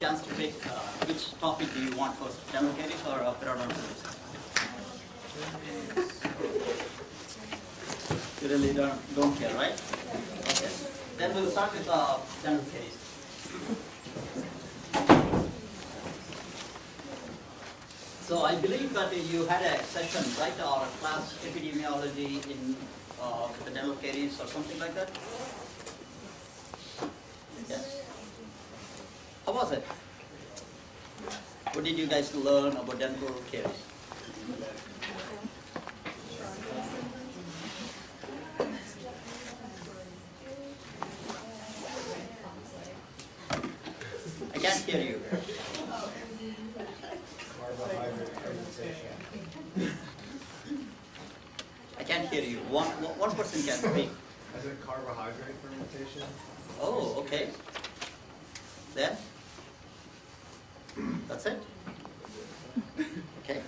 chance to pick which topic do you want first, dental caries or periodontitis? You really don't care, right? Okay. Then we'll start with dental caries. So I believe that you had a session, right, or a class epidemiology in the dental caries or something like that? Yes. How was it? What did you guys learn about dental caries? I can't hear you. Carbohydrate fermentation. I can't hear you. One person can speak. I said carbohydrate fermentation. Oh, okay. Then? That's it? Okay.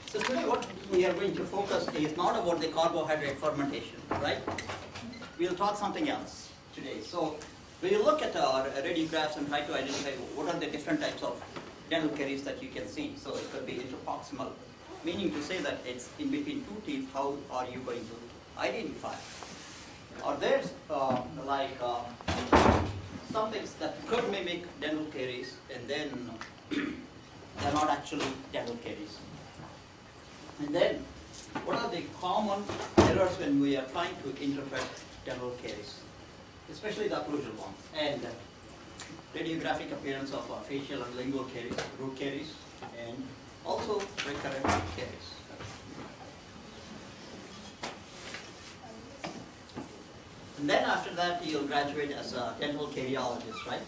So today what we are going to focus is not about the carbohydrate fermentation, right? We'll talk something else today. So we'll look at our radiographs and try to identify what are the different types of dental caries that you can see. So it could be interproximal, meaning to say that it's in between two teeth. How are you going to identify? Or there's some things that could mimic dental caries and then they're not actually dental caries. And then what are the common errors when we are trying to interpret dental caries, especially the occlusal ones, and radiographic appearance of facial and lingual caries, root caries, and also recurrent caries. And then after that, you'll graduate as a dental cariologist, right?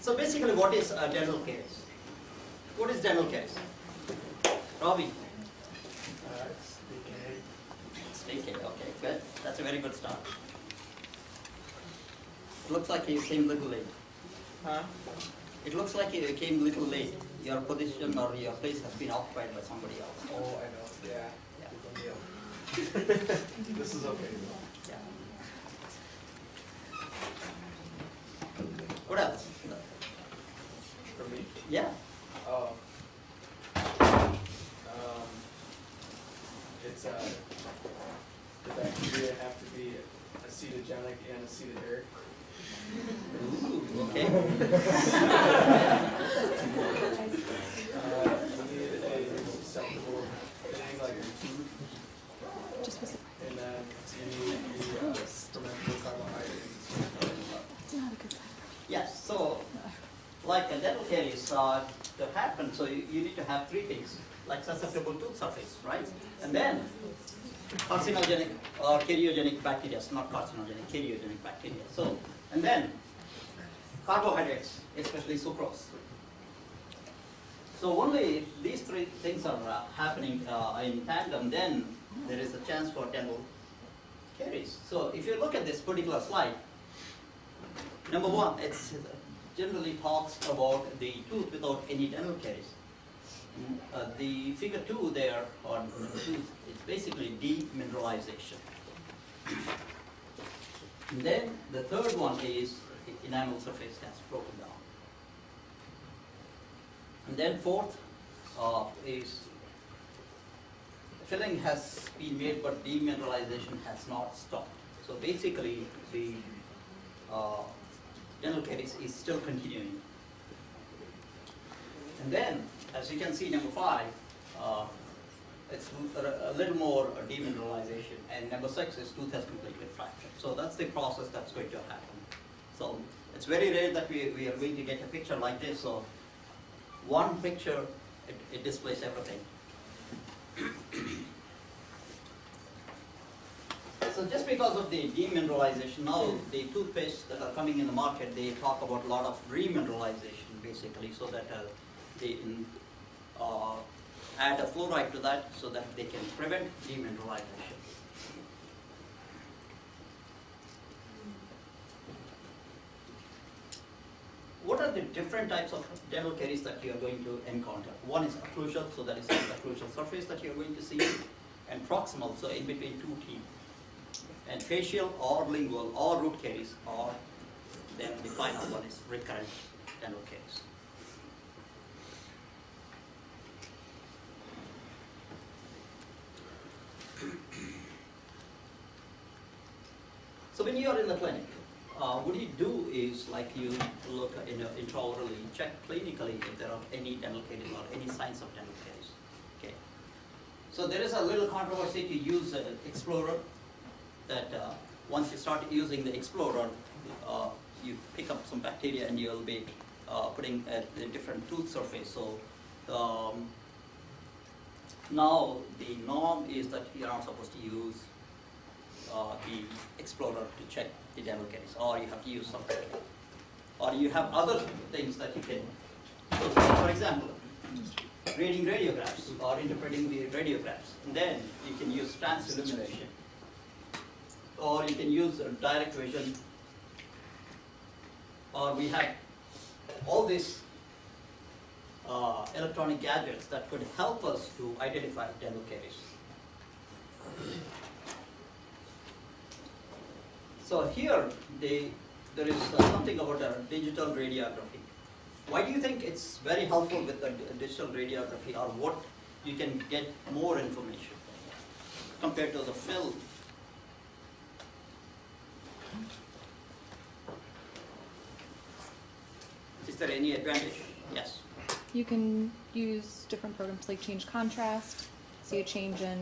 So basically, what is dental caries? What is dental caries? Robbie? It's decay. Okay, good. That's a very good start. It looks like you came a little late. Huh? It looks like you came a little late. Your position or your place has been occupied by somebody else. Oh, I know. Yeah. Yeah. This is okay. Yeah. What else? For me. Yeah. Oh. It's the bacteria have to be acetogenic and acetogenic. Ooh, okay. You need a susceptible thing like your tooth, and then you need the fermentable carbohydrates. Yes. So, like a dental caries to happen, so you need to have three things, like susceptible tooth surface, right? And then carcinogenic or keriogenic bacteria, not carcinogenic, keriogenic bacteria. So, and then carbohydrates, especially sucrose. So only if these three things are happening in tandem, then there is a chance for dental caries. So if you look at this particular slide, number one, it generally talks about the tooth without any dental caries. The figure 2 there on the tooth is basically demineralization. And then the third one is enamel surface has broken down. And then fourth is filling has been made but demineralization has not stopped. So basically the dental caries is still continuing. And then, as you can see, number 5, it's a little more demineralization, and number 6 is tooth has completely fractured. So that's the process that's going to happen. So it's very rare that we are going to get a picture like this. So one picture, it displays everything. So just because of the demineralization, now the toothpaste that are coming in the market, they talk about a lot of remineralization basically, so that they add a fluoride to that so that they can prevent demineralization. what are the different types of dental caries that you are going to encounter? One is occlusal, so that is the occlusal surface that you are going to see, and proximal, so in between two teeth, and facial or lingual or root caries, or then the final one is recurrent dental caries. So when you are in the clinic, what you do is like you look intraorally, check clinically if there are any dental caries or any signs of dental caries. Okay. So there is a little controversy to use an explorer. That once you start using the explorer, you pick up some bacteria and you'll be putting at a different tooth surface. So now the norm is that you're not supposed to use the explorer to check the dental caries, or you have to use something, or you have other things that you can. So, for example, reading radiographs or interpreting the radiographs, and then you can use transillumination, or you can use direct vision, or we have all these electronic gadgets that could help us to identify dental caries. So here, there is something about a digital radiography. Why do you think it's very helpful with the digital radiography, or what you can get more information compared to the film? Is there any advantage? Yes. You can use different programs like change contrast, see a change in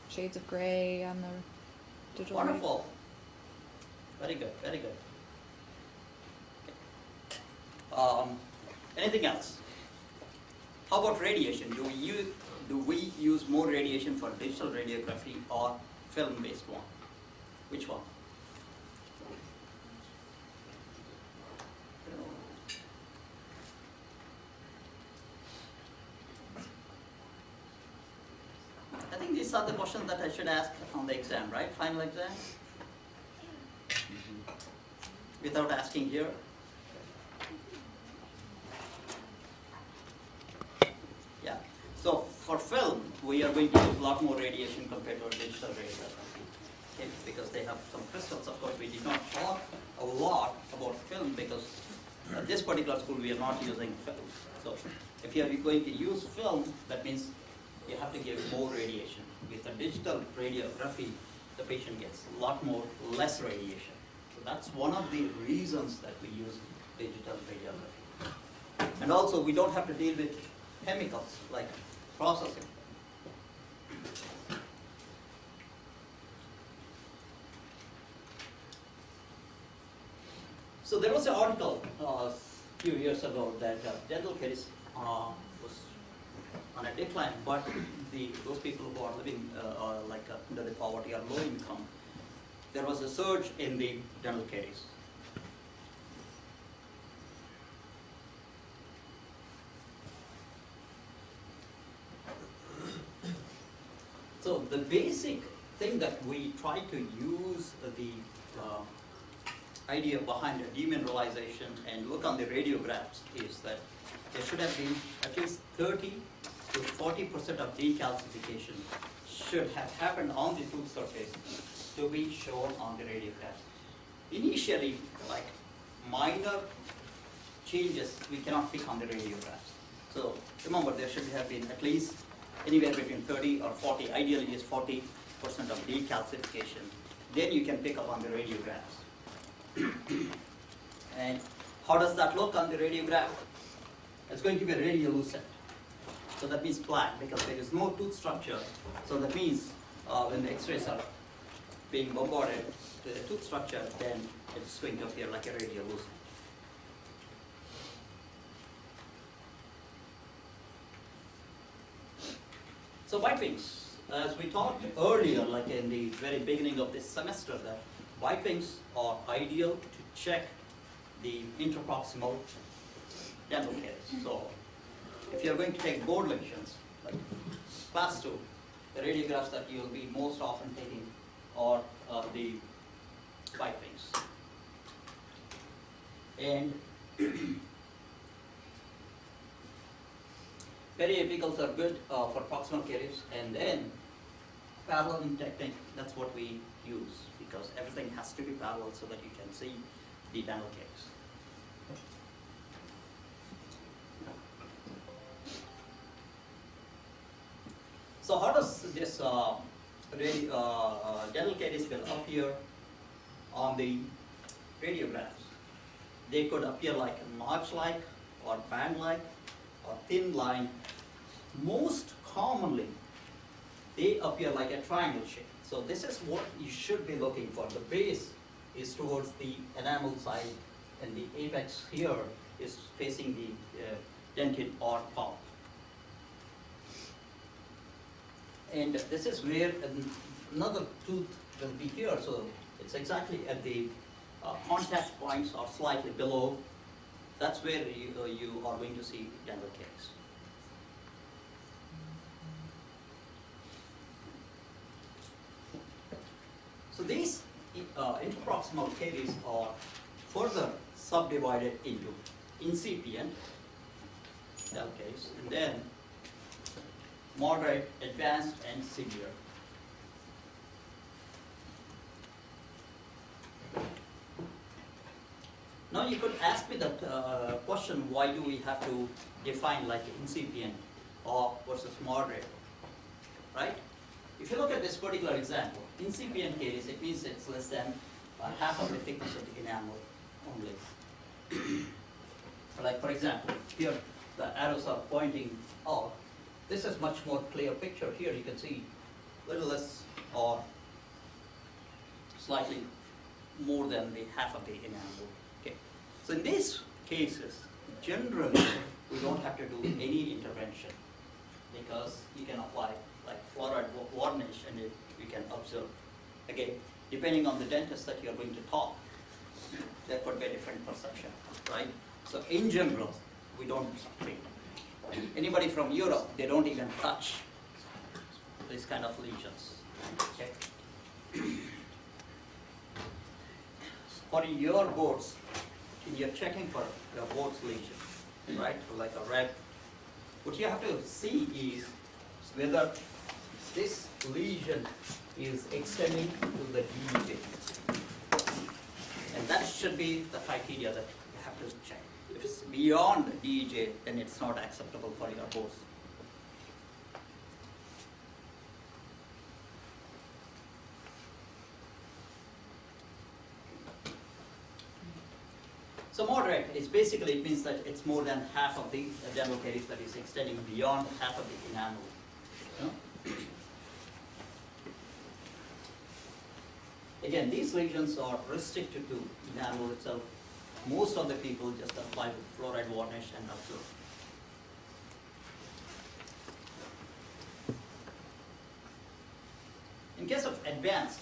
shades of gray on the digital. Wonderful. Very good, very good. Okay. Anything else? How about radiation? Do we use more radiation for digital radiography or film-based one? Which one? I think these are the questions that I should ask on the exam, right? Final exam? Without asking here. Yeah. So for film, we are going to use a lot more radiation compared to our digital radiography. Okay? Because they have some crystals. Of course, we did not talk a lot about film because at this particular school we are not using film. So if you are going to use film, that means you have to give more radiation. With a digital radiography, the patient gets a lot more less radiation. So that's one of the reasons that we use digital radiography. And also, we don't have to deal with chemicals like processing. So there was an article a few years ago that dental caries was on a decline, but those people who are living under the poverty or low income, there was a surge in the dental caries. So the basic thing that we try to use the idea behind demineralization and look on the radiographs is that there should have been at least 30 to 40% of decalcification should have happened on the tooth surface to be shown on the radiographs. Initially, like minor changes we cannot pick on the radiographs. So remember, there should have been at least anywhere between 30 or 40, ideally is 40% of decalcification. Then you can pick up on the radiographs. And how does that look on the radiograph? It's going to be radiolucent. So that means black because there is no tooth structure. So that means when the x-rays are being bombarded to the tooth structure, then it's going to appear like a radiolucent. So white wings, as we talked earlier, like in the very beginning of this semester, that white wings are ideal to check the interproximal dental caries. So if you're going to take board lesions, like class 2, the radiographs that you'll be most often taking are the white wings. And Periapicals are good for proximal caries, and then paralleling technique, that's what we use, because everything has to be parallel so that you can see the dental caries. So how does this dental caries will appear on the radiographs? They could appear like a notch-like, or band-like, or thin line. Most commonly, they appear like a triangle shape. So this is what you should be looking for. The base is towards the enamel side, and the apex here is facing the dentin or pulp. And this is where another tooth will be here. So it's exactly at the contact points or slightly below. That's where you are going to see dental caries. So these interproximal caries are further subdivided into incipient dental caries, and then moderate, advanced, and severe. Now you could ask me that question, why do we have to define like incipient or versus moderate, right? If you look at this particular example, incipient caries, it means it's less than half of the thickness of the enamel only. Like for example, here the arrows are pointing out. This is much more clear picture. Here you can see a little less or slightly more than the half of the enamel. Okay. So in these cases, generally we don't have to do any intervention, because you can apply like fluoride varnish and you can observe. Again, depending on the dentist that you're going to talk, there could be a different perception, right? So in general, we don't treat. Anybody from Europe, they don't even touch these kind of lesions. Okay. For your boards, you're checking for your board's lesion, right? Like a red. What you have to see is whether this lesion is extending to the DEJ. And that should be the criteria that you have to check. If it's beyond the DEJ, then it's not acceptable for your boards. So moderate is basically, it means that it's more than half of the dental caries that is extending beyond half of the enamel. You know? Again, these lesions are restricted to enamel itself. Most of the people just apply with fluoride varnish and observe. In case of advanced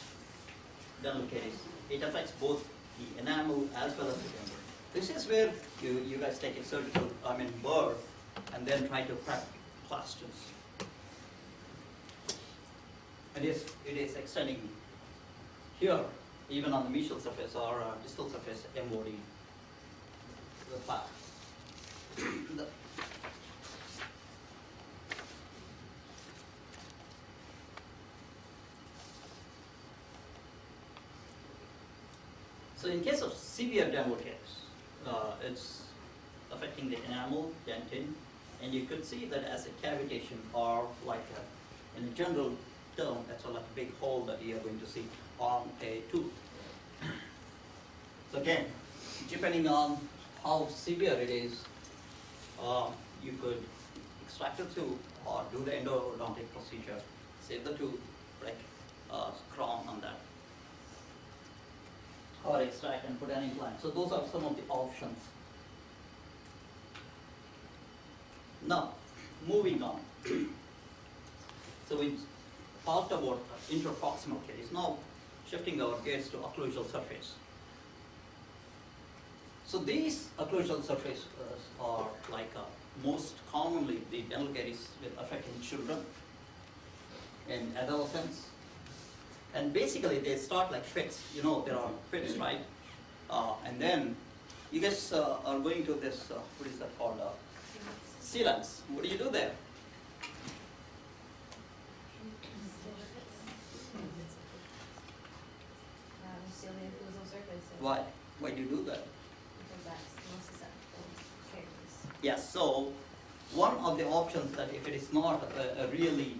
dental caries, it affects both the enamel as well as the dental. This is where you guys take a surgical, burr, and then try to crack plasters. And it is extending here, even on the mesial surface or distal surface, MOD, the plaque. So in case of severe dental caries, it's affecting the enamel, dentin, and you could see that as a cavitation or like in a general term, that's like a big hole that you are going to see on a tooth. So again, depending on how severe it is, you could extract the tooth or do the endodontic procedure, save the tooth, break crown on that, or extract and put an implant. So those are some of the options. Now, moving on. So we talked about interproximal caries. Now, shifting our gaze to occlusal surface. So these occlusal surfaces are like most commonly the dental caries will affect in children and adolescents. And basically they start like fits. You know, there are fits, right? And then You guys are going to this, what is that called? Sealants. What do you do there? Seal the inclusive surface. Why? Why do you do that? Because that's the most susceptible to caries. Yes, so one of the options that if it is not really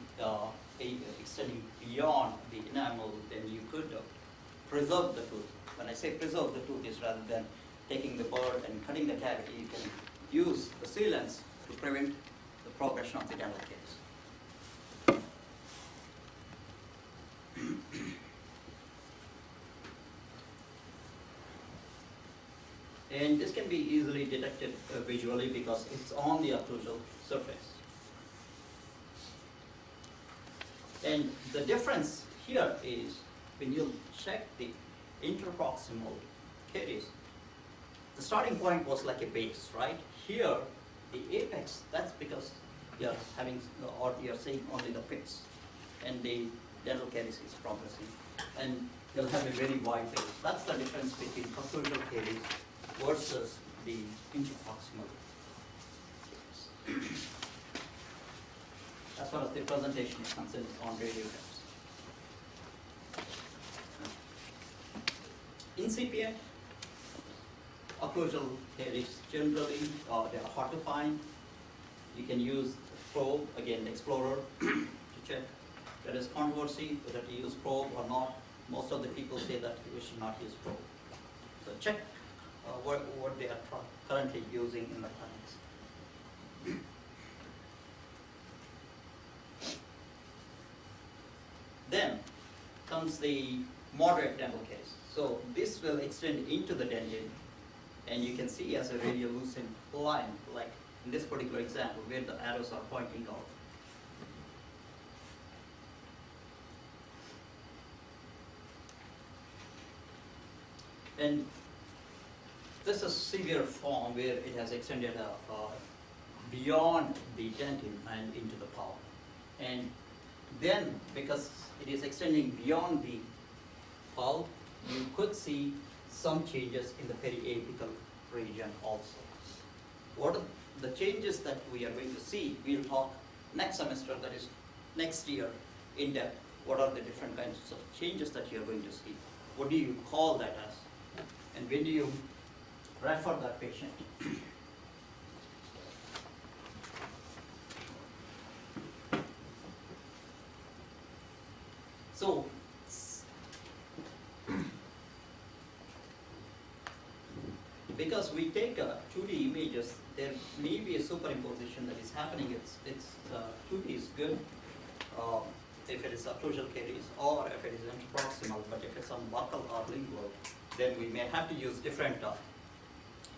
extending beyond the enamel, then you could preserve the tooth. When I say preserve the tooth, is rather than taking the bird and cutting the cavity, you can use the sealants to prevent the progression of the dental caries. And this can be easily detected visually because it's on the occlusal surface. And the difference here is when you check the interproximal caries, the starting point was like a base, right? Here, the apex, that's because you're having, or you're seeing only the pits, and the dental caries is progressing. And you'll have a very wide base. That's the difference between occlusal caries versus the interproximal caries. As far as the presentation is concerned on radiographs. Incipient occlusal caries generally they are hard to find. You can use probe, again the explorer, to check. There is controversy whether to use probe or not. Most of the people say that we should not use probe. So check what they are currently using in the clinics. Then comes the moderate dental case. So this will extend into the dentin, and you can see as a radiolucent line, like in this particular example, where the arrows are pointing out. And this is severe form where it has extended beyond the dentin and into the palm. And then, because it is extending beyond the pulp, you could see some changes in the periapical region also. What are the changes that we are going to see? We'll talk next semester, that is next year, in depth. What are the different kinds of changes that you're going to see? What do you call that as? And when do you refer that patient? So, because we take 2D images, there may be a superimposition that is happening. It's 2D is good if it is occlusal caries or if it is interproximal, but if it's on buccal or lingual, then we may have to use different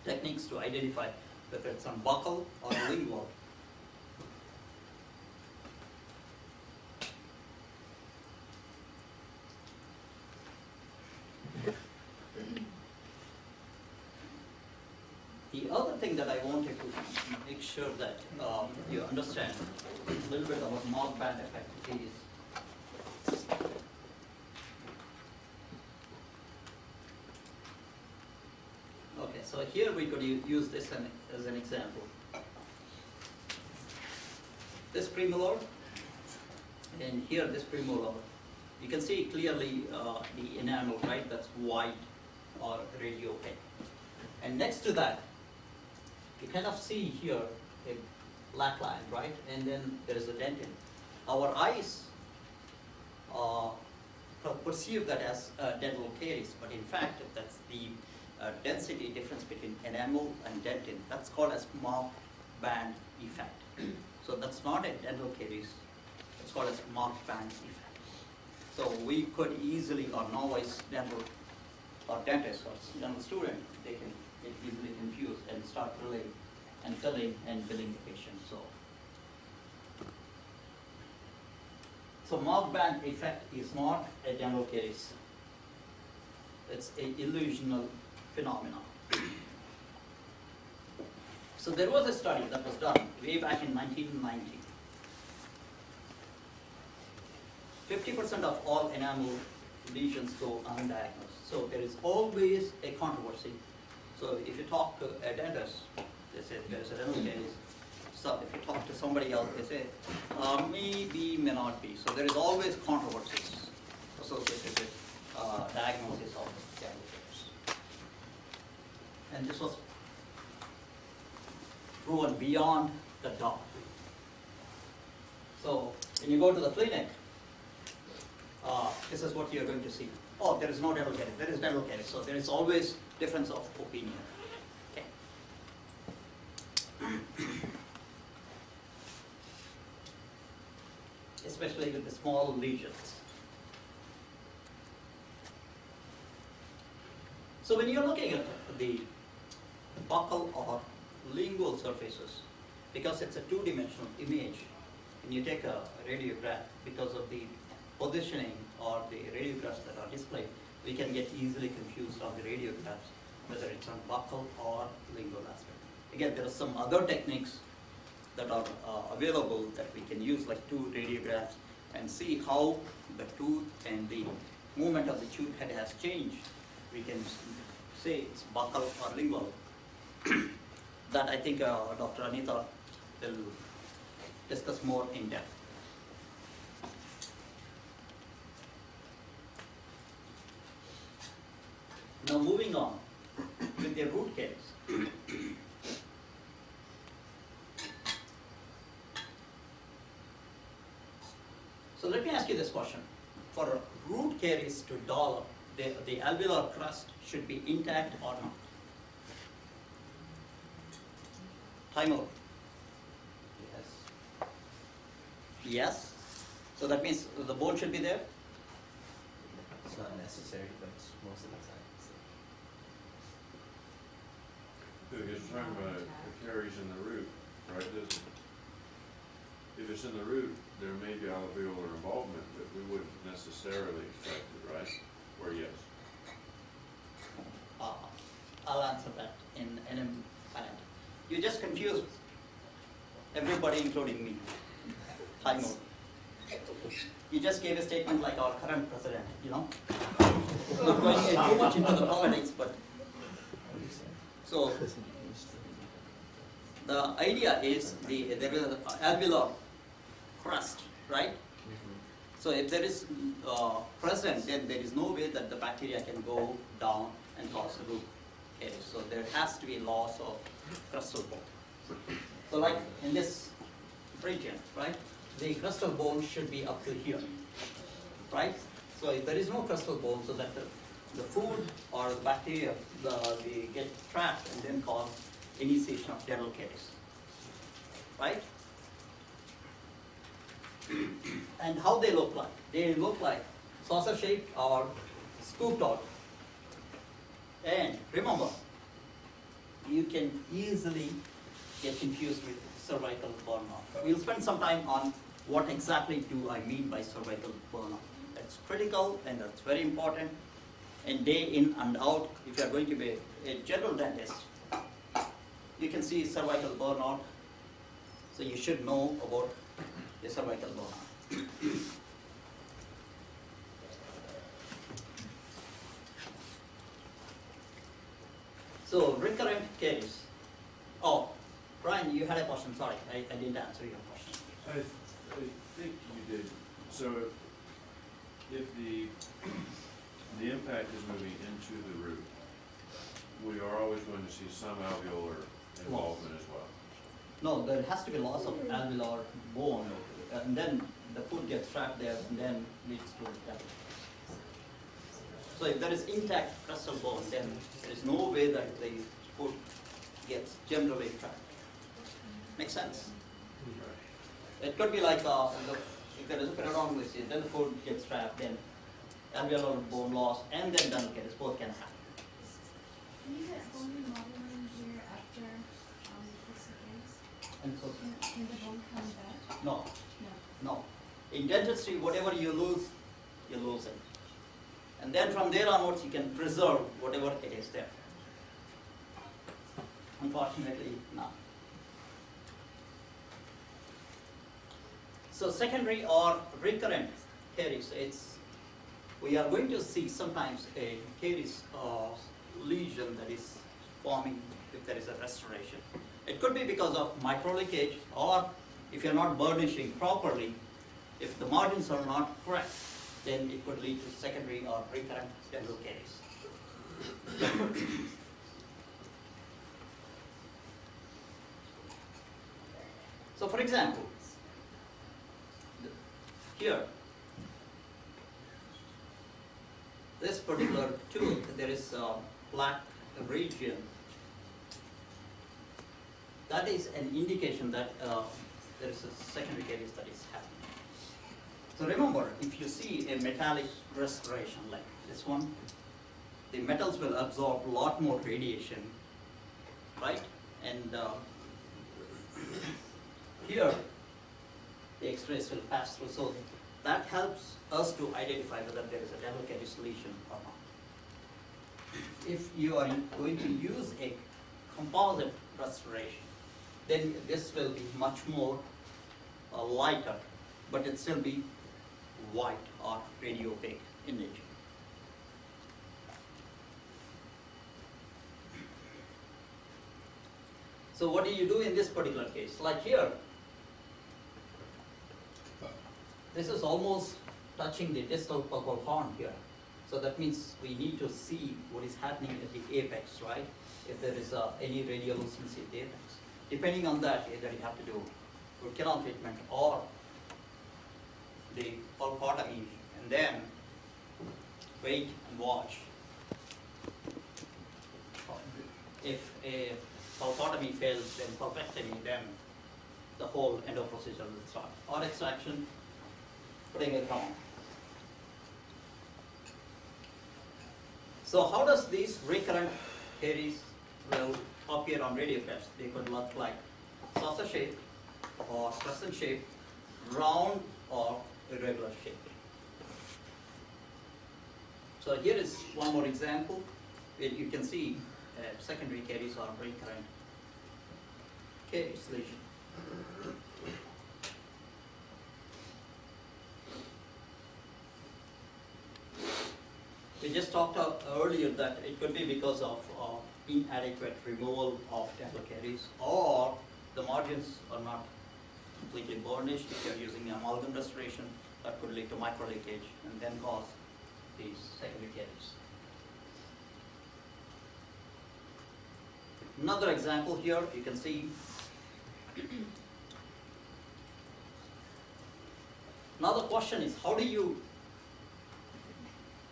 techniques to identify whether it's on buccal or lingual. The other thing that I wanted to make sure that you understand a little bit about mouth band effect is okay. So here we could use this as an example. This premolar, and here this premolar. You can see clearly the enamel, right? That's white or radiopaque. And next to that, you kind of see here a black line, right? And then there is a dentin. Our eyes perceive that as dental caries, but in fact, that's the density difference between enamel and dentin. That's called as mouth band effect. So that's not a dental caries. It's called as mouth band effect. So we could easily, or novice dental or dentist or dental student, they can get easily confused and start filling and billing the patient. So mouth band effect is not a dental caries. It's an illusional phenomenon. So there was a study that was done way back in 1990. 50% of all enamel lesions go undiagnosed. So there is always a controversy. So if you talk to a dentist, they say there is a dental caries. So if you talk to somebody else, they say, maybe, may not be. So there is always controversies associated with diagnosis of dental caries. And this was proven beyond the doubt. So when you go to the clinic, this is what you're going to see. Oh, there is no dental caries. There is dental caries. So there is always difference of opinion. Okay. Especially with the small lesions. So when you're looking at the buccal or lingual surfaces, because it's a two-dimensional image, when you take a radiograph, because of the positioning or the radiographs that are displayed, we can get easily confused on the radiographs, whether it's on buccal or lingual aspect. Again, there are some other techniques that are available that we can use, like two radiographs, and see how the tooth and the movement of the tooth head has changed. We can say it's buccal or lingual. That I think Dr. Anita will discuss more in depth. Now moving on with the root caries. So let me ask you this question. For root caries to develop, the alveolar crust should be intact or not? Time out. Yes. Yes. So that means the bone should be there? It's not necessary, but it's most of the time. Because you're talking about a caries in the root, right? If it's in the root, there may be alveolar involvement, but we wouldn't necessarily expect it, right? Or yes? I'll answer that in a minute. You just confused everybody, including me. Time out. You just gave a statement like our current president, you know? Not going too much into the politics, but so the idea is there is an alveolar crust, right? So if there is present, then there is no way that the bacteria can go down and cause a root caries. So there has to be loss of crustal bone. So like in this region, right? The crustal bone should be up to here, right? So if there is no crustal bone, so that the food or the bacteria they get trapped and then cause initiation of dental caries, right? And how they look like? They look like saucer shaped or scooped out. And remember, you can easily get confused with cervical burnout. We'll spend some time on what exactly do I mean by cervical burnout. That's critical and that's very important. And day in and out, if you are going to be a general dentist, you can see cervical burnout. So you should know about the cervical burnout. So recurrent caries. Oh, Brian, you had a question. Sorry, I didn't answer your question. I think you did. So if the impact is moving into the root, we are always going to see some alveolar involvement as well. No, there has to be loss of alveolar bone, and then the food gets trapped there and then leads to death. So if there is intact crustal bone, then there is no way that the food gets generally trapped. Makes sense? It could be like if there is a periodontal disease, then the food gets trapped, then alveolar bone loss, and then dental caries, both can happen. Can you get bone remodeling here after fix the case? And so, Can the bone come back? no, No. no. In dentistry, whatever you lose it. And then from there onwards, you can preserve whatever it is there. Unfortunately, no. So secondary or recurrent caries, we are going to see sometimes a caries lesion that is forming if there is a restoration. It could be because of micro leakage, or if you're not burnishing properly, if the margins are not correct, then it could lead to secondary or recurrent dental caries. So for example, here, this particular tooth, there is a black region. That is an indication that there is a secondary caries that is happening. So remember, if you see a metallic restoration like this one, the metals will absorb a lot more radiation, right? And here, the X-rays will pass through. So that helps us to identify whether there is a dental caries lesion or not. If you are going to use a composite restoration, then this will be much more lighter, but it still be white or radio opaque in nature. So what do you do in this particular case? Like here, this is almost touching the distal pulpal horn here. So that means we need to see what is happening at the apex, right? If there is any radiolucency at the apex. Depending on that, either you have to do root canal treatment or the pulpotomy, and then wait and watch. If a pulpotomy fails, then pulpectomy, then the whole endo procedure will start. Or extraction, putting a crown. So how does these recurrent caries will appear on radio tests? They could look like saucer shape or crescent shape, round or irregular shape. So here is one more example where you can see secondary caries or recurrent caries lesion. We just talked earlier that it could be because of inadequate removal of dental caries, or the margins are not completely burnished. If you're using amalgam restoration, that could lead to micro leakage and then cause these secondary caries. Another example here, you can see now the question is, how do you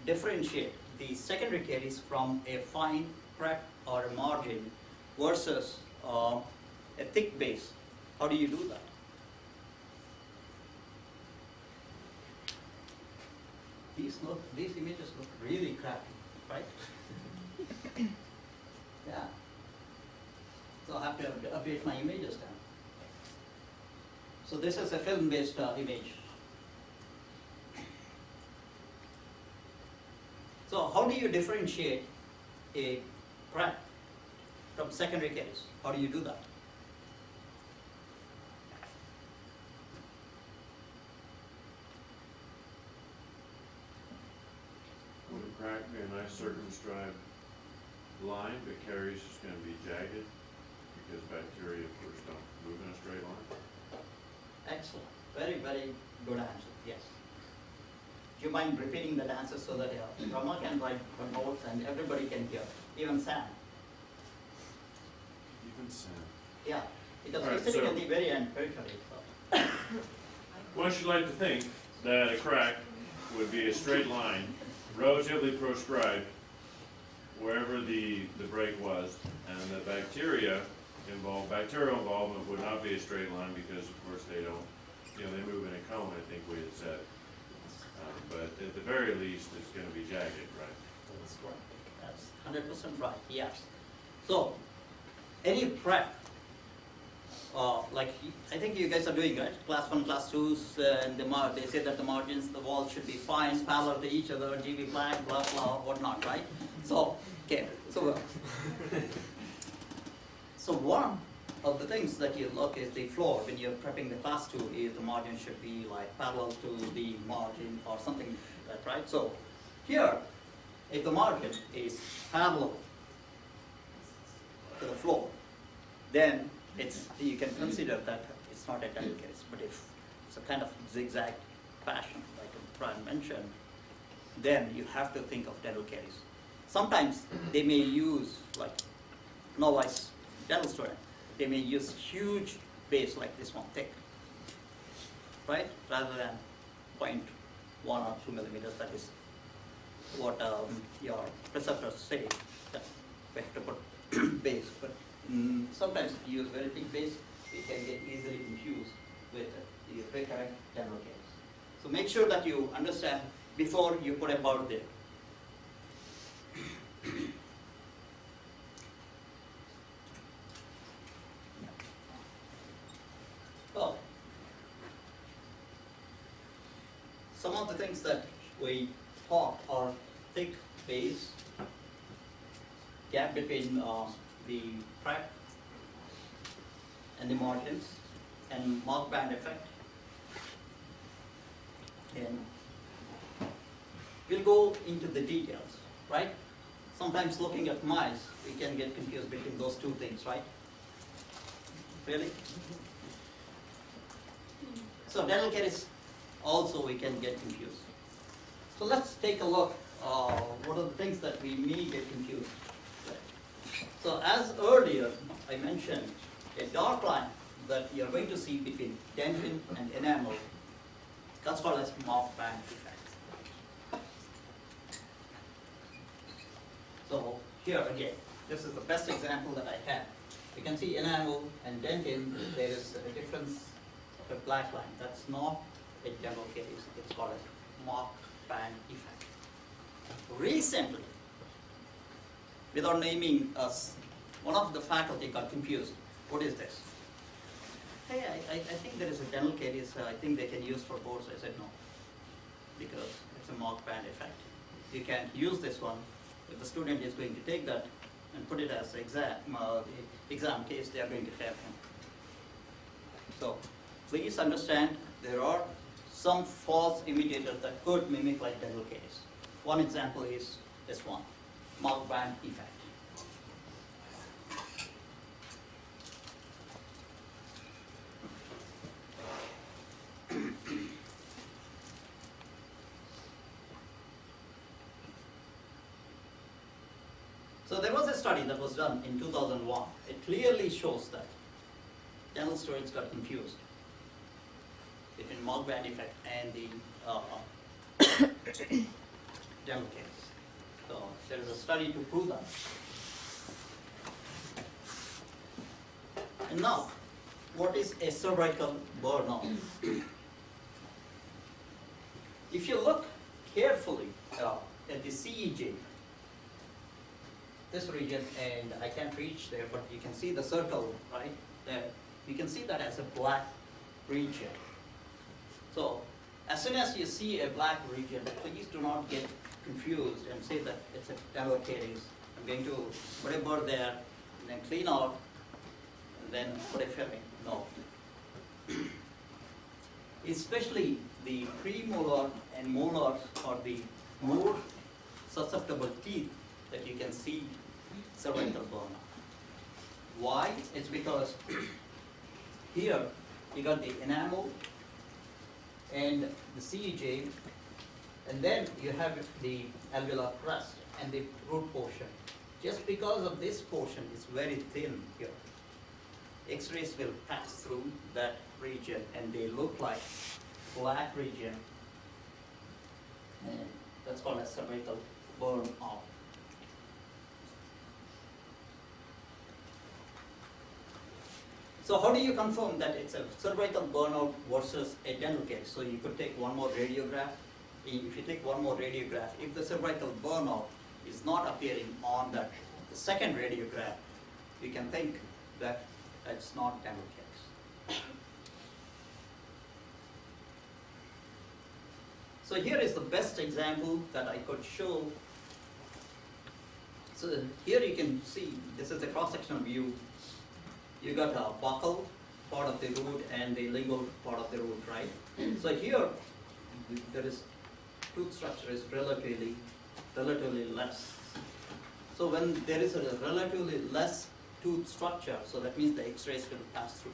differentiate the secondary caries from a fine prep or a margin versus a thick base? How do you do that? These images look really crappy, right? Yeah. So I have to update my images now. So this is a film-based image. So how do you differentiate a prep from secondary caries? How do you do that? Would a crack be a nice circumscribed line, but caries is going to be jagged because bacteria, of course, don't move in a straight line? Excellent. Very, very good answer. Yes. Do you mind repeating that answer so that Rama can write the notes and everybody can hear, even Sam? Even Sam. Yeah, because All right, he's sitting so- at the very end peripherally. So. One should like to think that a crack would be a straight line, relatively proscribed, wherever the break was, and the bacterial involvement would not be a straight line because, of course, they don't, they move in a cone, I think we had said. But at the very least, it's going to be jagged, right? That's right. That's 100% right. Yes. So, any prep, like I think you guys are doing, right? Class 1, class 2s, and they say that the margins, the walls should be fine, parallel to each other, GB black, blah blah, whatnot, right? So, okay. So one of the things that you look is the floor. When you're prepping the class 2, is the margin should be like parallel to the margin or something like that, right? So here, if the margin is parallel to the floor, then you can consider that it's not a dental caries. But if it's a kind of zigzag fashion, like Brian mentioned, then you have to think of dental caries. Sometimes they may use, like novice dental student, they may use huge base like this one, thick, right? Rather than 0.1 or 2 millimeters, that is what your preceptors say, that we have to put base. But sometimes if you use very thick base, it can get easily confused with the recurrent dental caries. So make sure that you understand before you put a board there. Oh, some of the things that we taught are thick base, gap between the prep and the margins, and mark band effect. And we'll go into the details, right? Sometimes looking at mice, we can get confused between those two things, right? Really? So dental caries also we can get confused. So let's take a look, what are the things that we may get confused with. So as earlier I mentioned, a dark line that you're going to see between dentin and enamel, that's called as mark band effect. So here again, this is the best example that I have. You can see enamel and dentin, there is a difference of a black line. That's not a dental caries, it's called as mark band effect. Recently, without naming us, one of the faculty got confused. What is this? Hey, I think there is a dental caries, I think they can use for boards. I said no, because it's a mark band effect. You can't use this one. If the student is going to take that and put it as exam case, they are going to fail him. So please understand, there are some false imitators that could mimic like dental caries. One example is this one, mark band effect. So there was a study that was done in 2001. It clearly shows that dental students got confused between mark band effect and the dental caries. So there is a study to prove that. And now, what is a cervical burnout? If you look carefully at the CEJ, this region, and I can't reach there, but you can see the circle right there. You can see that as a black region. So as soon as you see a black region, please do not get confused and say that it's a dental caries. I'm going to put a board there and then clean out and then put a filling. No. Especially the premolar and molars are the more susceptible teeth that you can see cervical burnout. Why? It's because here you got the enamel and the CEJ, and then you have the alveolar crust and the root portion. Just because of this portion is very thin here, X-rays will pass through that region and they look like black region, and that's called a cervical burnout. So how do you confirm that it's a cervical burnout versus a dental caries? So you could take one more radiograph. If you take one more radiograph, if the cervical burnout is not appearing on the second radiograph, you can think that it's not dental caries. So here is the best example that I could show. So here you can see, this is a cross-sectional view. You got a buccal part of the root and the lingual part of the root, right? So here, there is tooth structure is relatively less. So when there is a relatively less tooth structure, so that means the X-rays will pass through.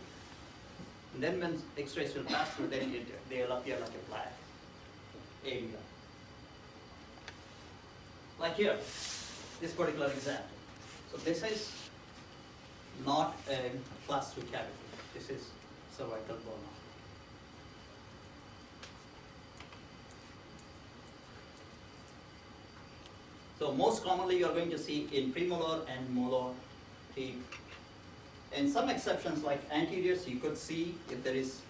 And then when X-rays will pass through, then they will appear like a black area. Like here, this particular example. So this is not a class 2 cavity. This is cervical bone. So most commonly you are going to see in premolar and molar teeth. In some exceptions like anteriors, you could see if there is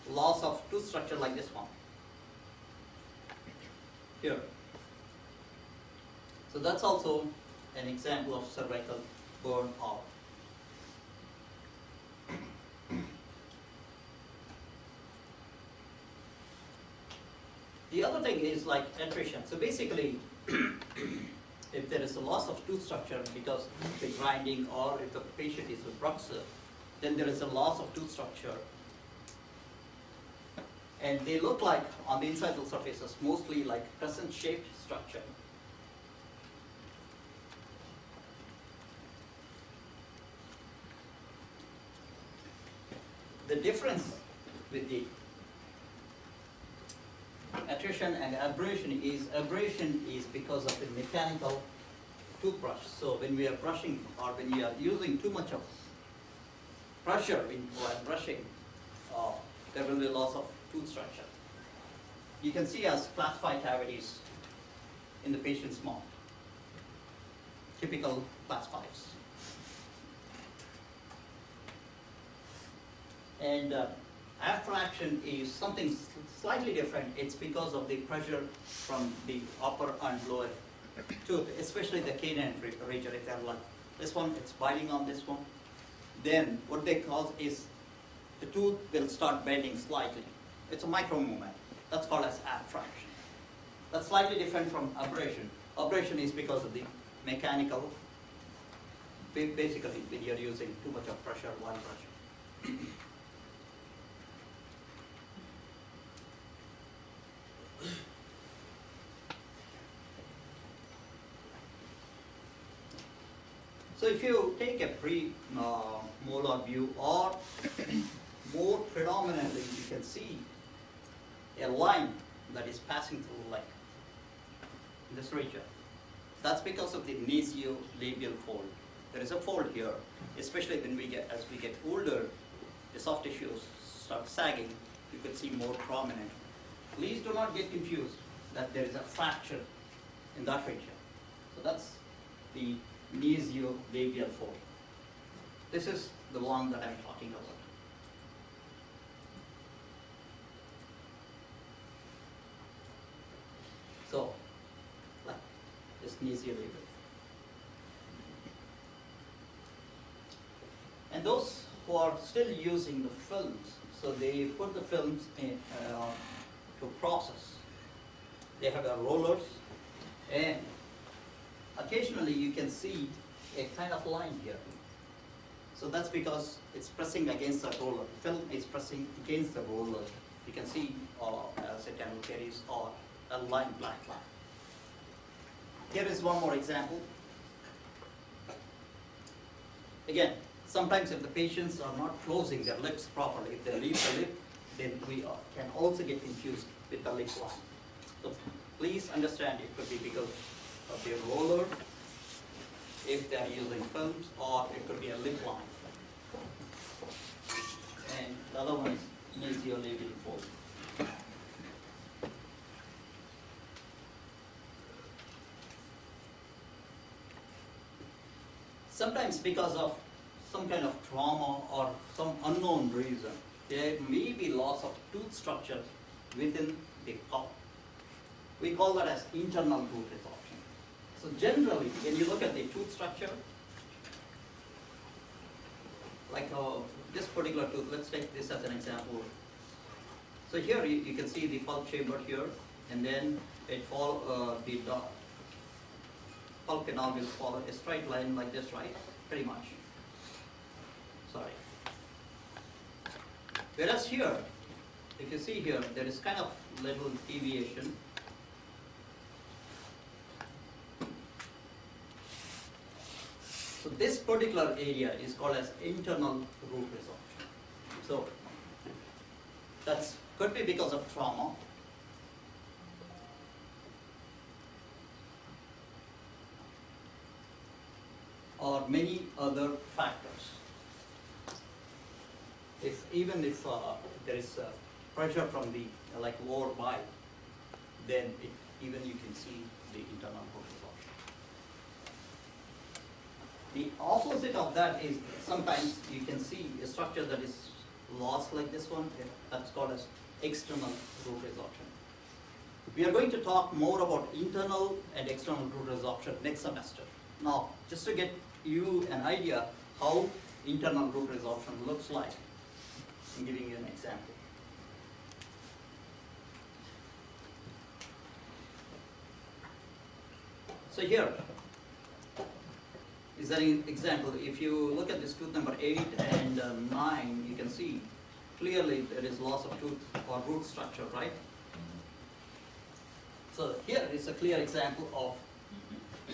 loss of tooth structure like this one. Here. So that's also an example of cervical bone out. The other thing is like attrition. So basically, if there is a loss of tooth structure because of the grinding or if the patient is a bruxer, then there is a loss of tooth structure. And they look like, on the incidental surfaces, mostly like crescent-shaped structure. The difference with the attrition and abrasion is because of the mechanical toothbrush. So when we are brushing or when we are using too much of pressure while brushing, there will be loss of tooth structure. You can see as class 5 cavities in the patient's mouth. Typical class 5s. And abfraction is something slightly different. It's because of the pressure from the upper and lower tooth, especially the canine region. If they're like this one, it's biting on this one. Then what they cause is the tooth will start bending slightly. It's a micro movement. That's called as abfraction. That's slightly different from abrasion. Abrasion is because of the mechanical, basically when you're using too much of pressure while brushing. So if you take a pre-molar view, or more predominantly, you can see a line that is passing through like this region. That's because of the nasolabial fold. There is a fold here, especially when as we get older, the soft tissues start sagging. You can see more prominent. Please do not get confused that there is a fracture in that region. So that's the nasolabial fold. This is the one that I'm talking about. So, like this nasolabial. And those who are still using the films, so they put the films in to process. They have rollers, and occasionally you can see a kind of line here. So that's because it's pressing against the roller. The film is pressing against the roller. You can see as a dental caries or a line, black line. Here is one more example. Again, sometimes if the patients are not closing their lips properly, if they leave the lip, then we can also get confused with the lip line. So please understand it could be because of the roller, if they are using films, or it could be a lip line. And the other one is nasolabial fold. Sometimes because of some kind of trauma or some unknown reason, there may be loss of tooth structure within the pulp. We call that as internal tooth resorption. So generally, when you look at the tooth structure, like this particular tooth, let's take this as an example. So here you can see the pulp chamber here, and then it the pulp canal will follow a straight line like this, right? Pretty much. Sorry. Whereas here, if you see here, there is kind of little deviation. So this particular area is called as internal root resorption. So that's could be because of trauma. Or many other factors. Even if there is pressure from the like lower bile, then even you can see the internal root resorption. The opposite of that is sometimes you can see a structure that is lost like this one. That's called as external root resorption. We are going to talk more about internal and external root resorption next semester. Now, just to get you an idea how internal root resorption looks like, I'm giving you an example. So here is an example. If you look at this tooth number 8 and 9, you can see clearly there is loss of tooth or root structure, right? So here is a clear example of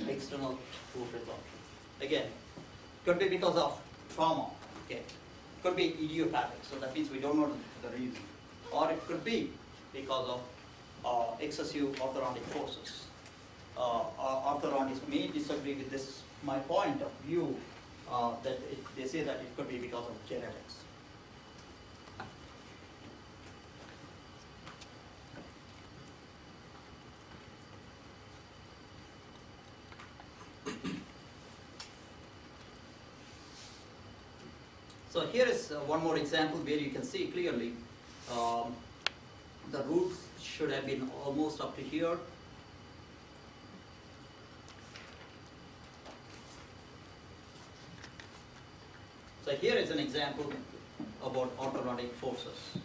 external root resorption. Again, could be because of trauma, okay? Could be idiopathic, so that means we don't know the reason. Or it could be because of excessive orthodontic forces. Orthodontists may disagree with this, my point of view, that they say that it could be because of genetics. So here is one more example where you can see clearly the roots should have been almost up to here. So here is an example about orthodontic forces.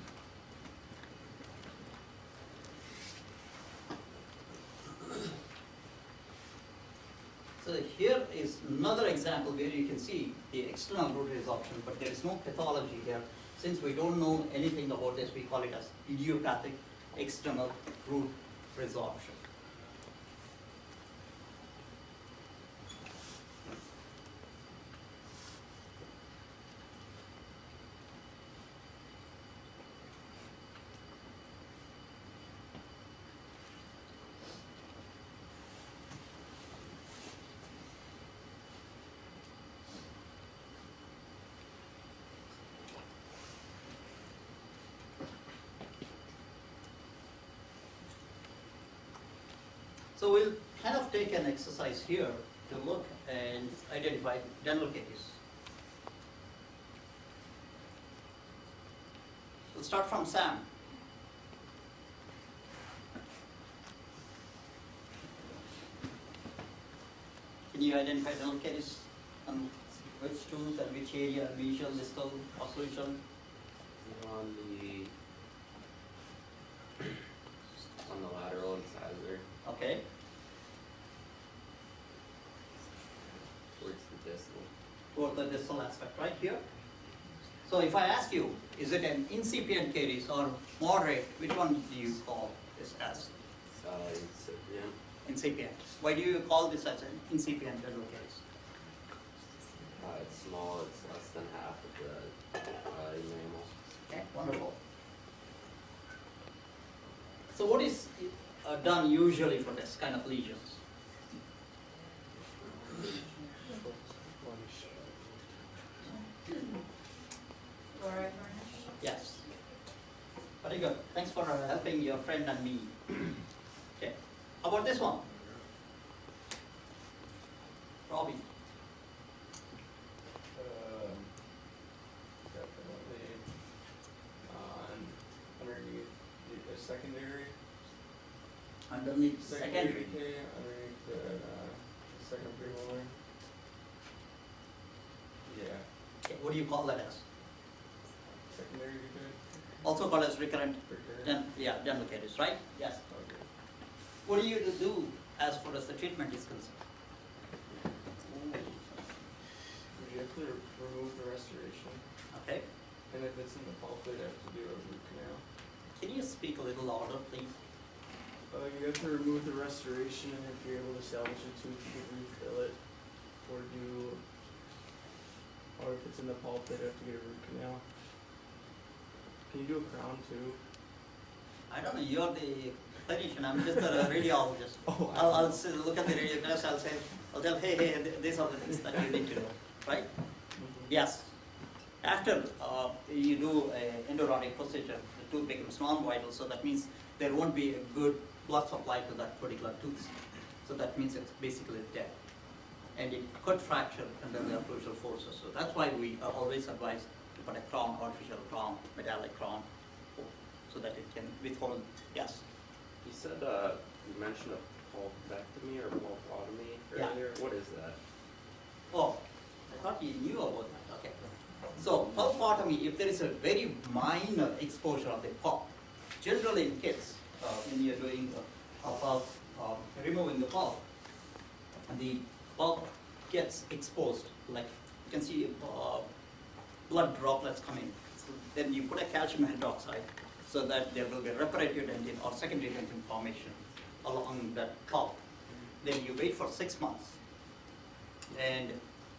So here is another example where you can see the external root resorption, but there is no pathology here. Since we don't know anything about this, we call it as idiopathic external root resorption. So we'll kind of take an exercise here to look and identify dental caries. We'll start from Sam. Can you identify dental caries on which tooth and which area, visual, distal, occlusal? On the lateral incisor Okay. towards the distal. Toward the distal aspect, right here. So if I ask you, is it an incipient caries or moderate, which one do you call this as? Incipient. Incipient. Why do you call this as an incipient dental caries? It's small, it's less than half of the enamel. Okay, wonderful. So what is done usually for this kind of lesions? Yes. Very good. Thanks for helping your friend and me. Okay. How about this one? Robbie. Definitely underneath the secondary. Underneath secondary. decay, underneath the second premolar. Yeah, Okay, what do you call that as? secondary decay. Also called as recurrent Recurrent. dental caries, right? Yes. Okay. What do you do as far as the treatment is concerned? You have to remove the restoration, Okay. and if it's in the pulpit, you have to do a root canal. Can you speak a little louder, please? You have to remove the restoration, and if you're able to salvage a tooth, you can refill it, or do or if it's in the pulp, they'd have to get a root canal. Can you do a crown too? I don't know, you're the clinician, I'm just a radiologist. Oh, I'll look at the radiographs, I'll tell, hey, these are the things that you need to know, right? Yes. After you do an endodontic procedure, the tooth becomes non-vital, so that means there won't be a good blood supply to that particular tooth. So that means it's basically dead. And it could fracture under the occlusal forces. So that's why we are always advised to put a crown, artificial crown, metallic crown, so that it can withhold, yes. You said, you mentioned a pulpectomy or pulpotomy Yeah. earlier. What is that? Oh, I thought you knew about that, okay. So pulpotomy, if there is a very minor exposure of the pulp, generally in kids, when you're doing pulp, removing the pulp gets exposed, like you can see blood droplets coming. So then you put a calcium hydroxide so that there will be reparative dentin or secondary dentin formation along that pulp. Then you wait for 6 months. And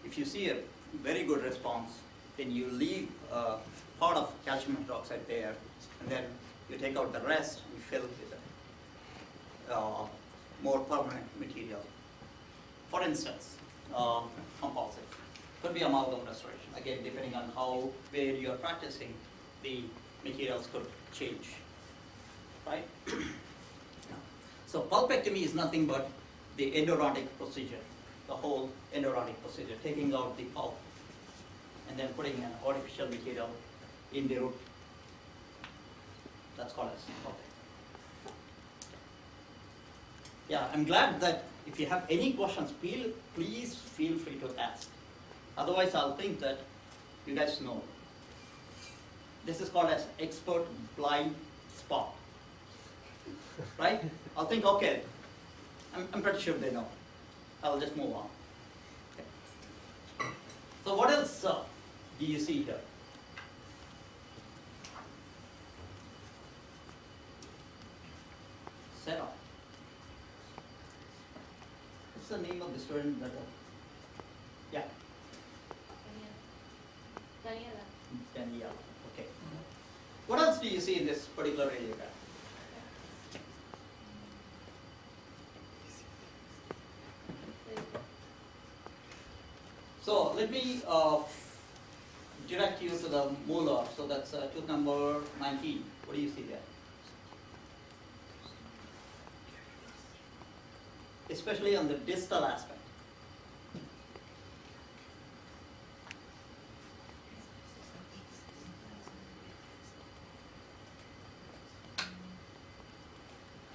if you see a very good response, then you leave part of calcium hydroxide there, and then you take out the rest, you fill with more permanent material. For instance, composite. Could be amalgam restoration. Again, depending on where you are practicing, the materials could change, right? So pulpectomy is nothing but the endodontic procedure, the whole endodontic procedure, taking out the pulp and then putting an artificial material in the root. That's called as pulpectomy. Yeah, I'm glad that if you have any questions, please feel free to ask. Otherwise, I'll think that you guys know. This is called as expert blind spot, right? I'll think, okay, I'm pretty sure they know. I'll just move on. Okay. So what else do you see here? Setup. What's the name of the student that? Yeah, Danielle. Okay. What else do you see in this particular radiograph? So let me direct you to the molar. So that's tooth number 19. What do you see there? Especially on the distal aspect.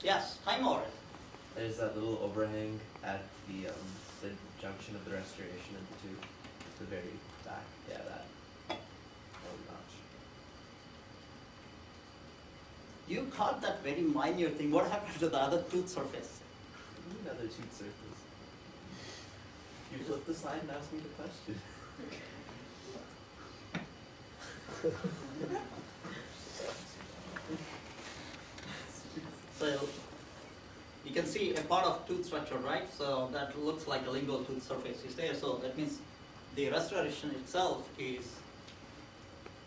Yes, time over. There's that little overhang at the junction of the restoration and the tooth, the very back. Yeah, that. Oh gosh. You caught that very minor thing. What happened to the other tooth surface? Another tooth surface. You flipped the slide and asked me the question. So you can see a part of tooth structure, right? So that looks like a lingual tooth surface is there. So that means the restoration itself is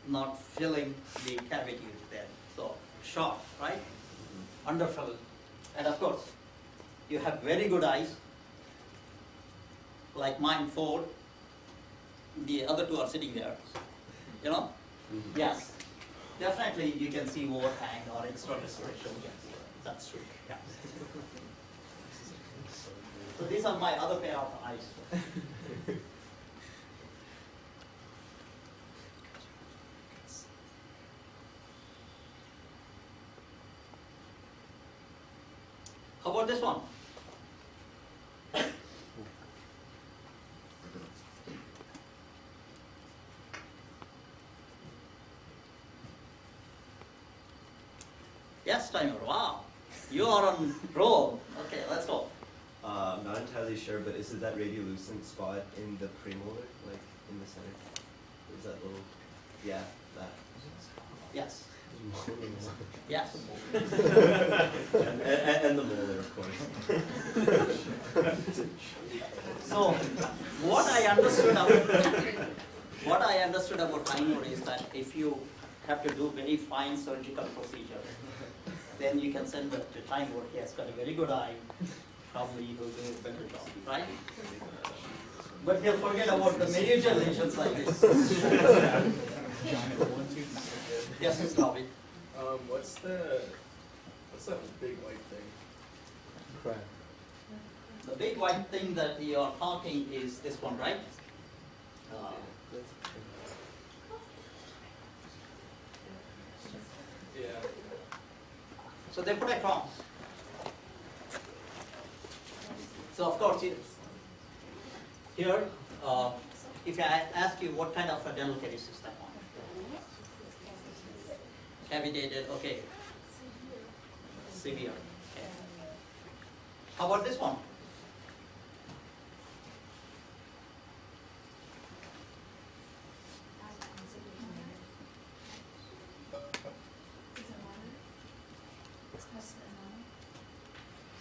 not filling the cavity there. So short, right? Underfilled. And of course, you have very good eyes, like mine, 4. The other 2 are sitting there. You know? Mm-hmm. Yes. Definitely you can see overhang or extra restoration. Yes. That's true. Yeah. So these are my other pair of eyes. How about this one? Yes, timer. Wow. You are on roll. Okay, let's go. I'm not entirely sure, but is it that radiolucent spot in the premolar, like in the center? Is that little? Yeah, that. Yes. Yes. and the molar, of course. So what I understood have to do very fine surgical procedure. Then you can send that to time work. He has got a very good eye. Probably he'll do a better job, right? But he'll forget about the major lesions like this. Yes, Mr. Robbie. What's that big white thing? The big white thing that you are talking is this one, right? Yeah. So they put a cross. So of course, here, if I ask you what kind of a dental caries is that one? Cavitated, okay. Severe. Okay. How about this one?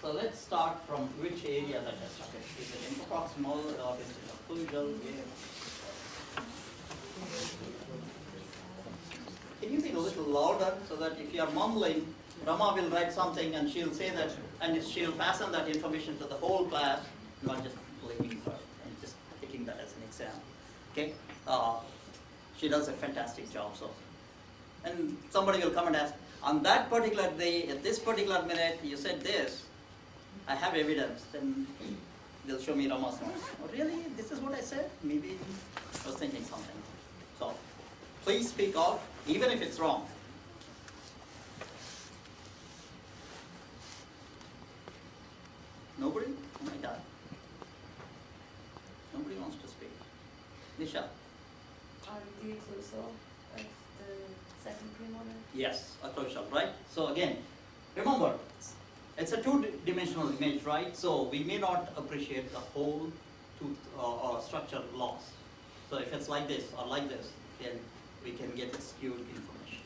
So let's start from which area that is affected. Is it interproximal or is it occlusal? Can you be a little louder so that if you are mumbling, Rama will write something and she'll say that, and she'll pass on that information to the whole class, not just blaming her and just taking that as an exam. Okay? She does a fantastic job. So, and somebody will come and ask, on that particular day, at this particular minute, you said this. I have evidence. Then they'll show me Rama's notes. Oh, really? This is what I said? Maybe I was thinking something. So, please speak out, even if it's wrong. Nobody? Oh my God. Nobody wants to speak. Nisha? The occlusal, like the second premolar. Yes, occlusal, right? So again, remember, it's a two-dimensional image, right? So we may not appreciate the whole tooth or structure loss. So if it's like this or like this, then we can get skewed information.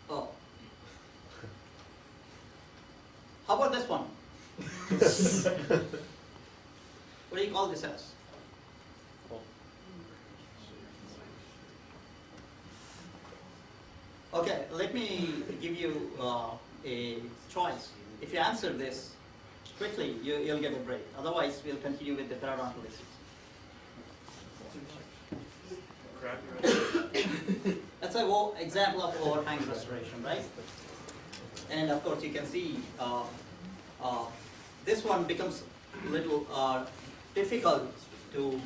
Oh. How about this one? What do you call this as? Okay, let me give you a choice. If you answer this quickly, you'll get a break. Otherwise, we'll continue with the periodontal disease. That's an example of overhang restoration, right? And of course, you can see this one becomes a little difficult to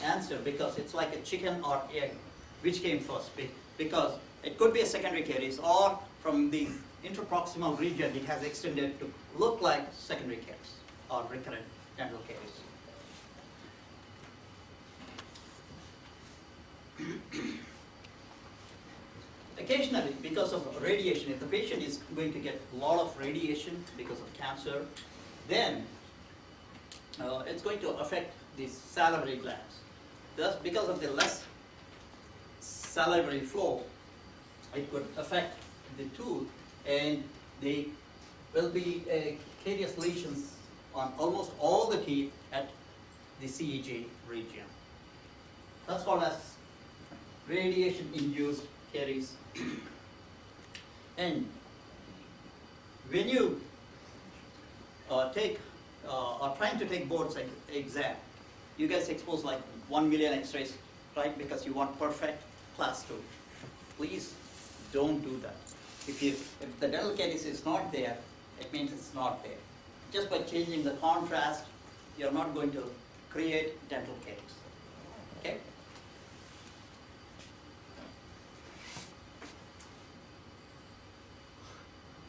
answer because it's like a chicken or egg. Which came first? Because it could be a secondary caries, or from the interproximal region, it has extended to look like secondary caries or recurrent dental caries. Occasionally, because of radiation, if the patient is going to get a lot of radiation because of cancer, then it's going to affect the salivary glands. Thus, because of the less salivary flow, it could affect the tooth, and there will be carious lesions on almost all the teeth at the CEG region. That's called as radiation-induced caries. And when you are trying to take boards exam, you guys expose like 1 million X-rays, right? Because you want perfect class 2. Please don't do that. If the dental caries is not there, it means it's not there. Just by changing the contrast, you're not going to create dental caries. Okay?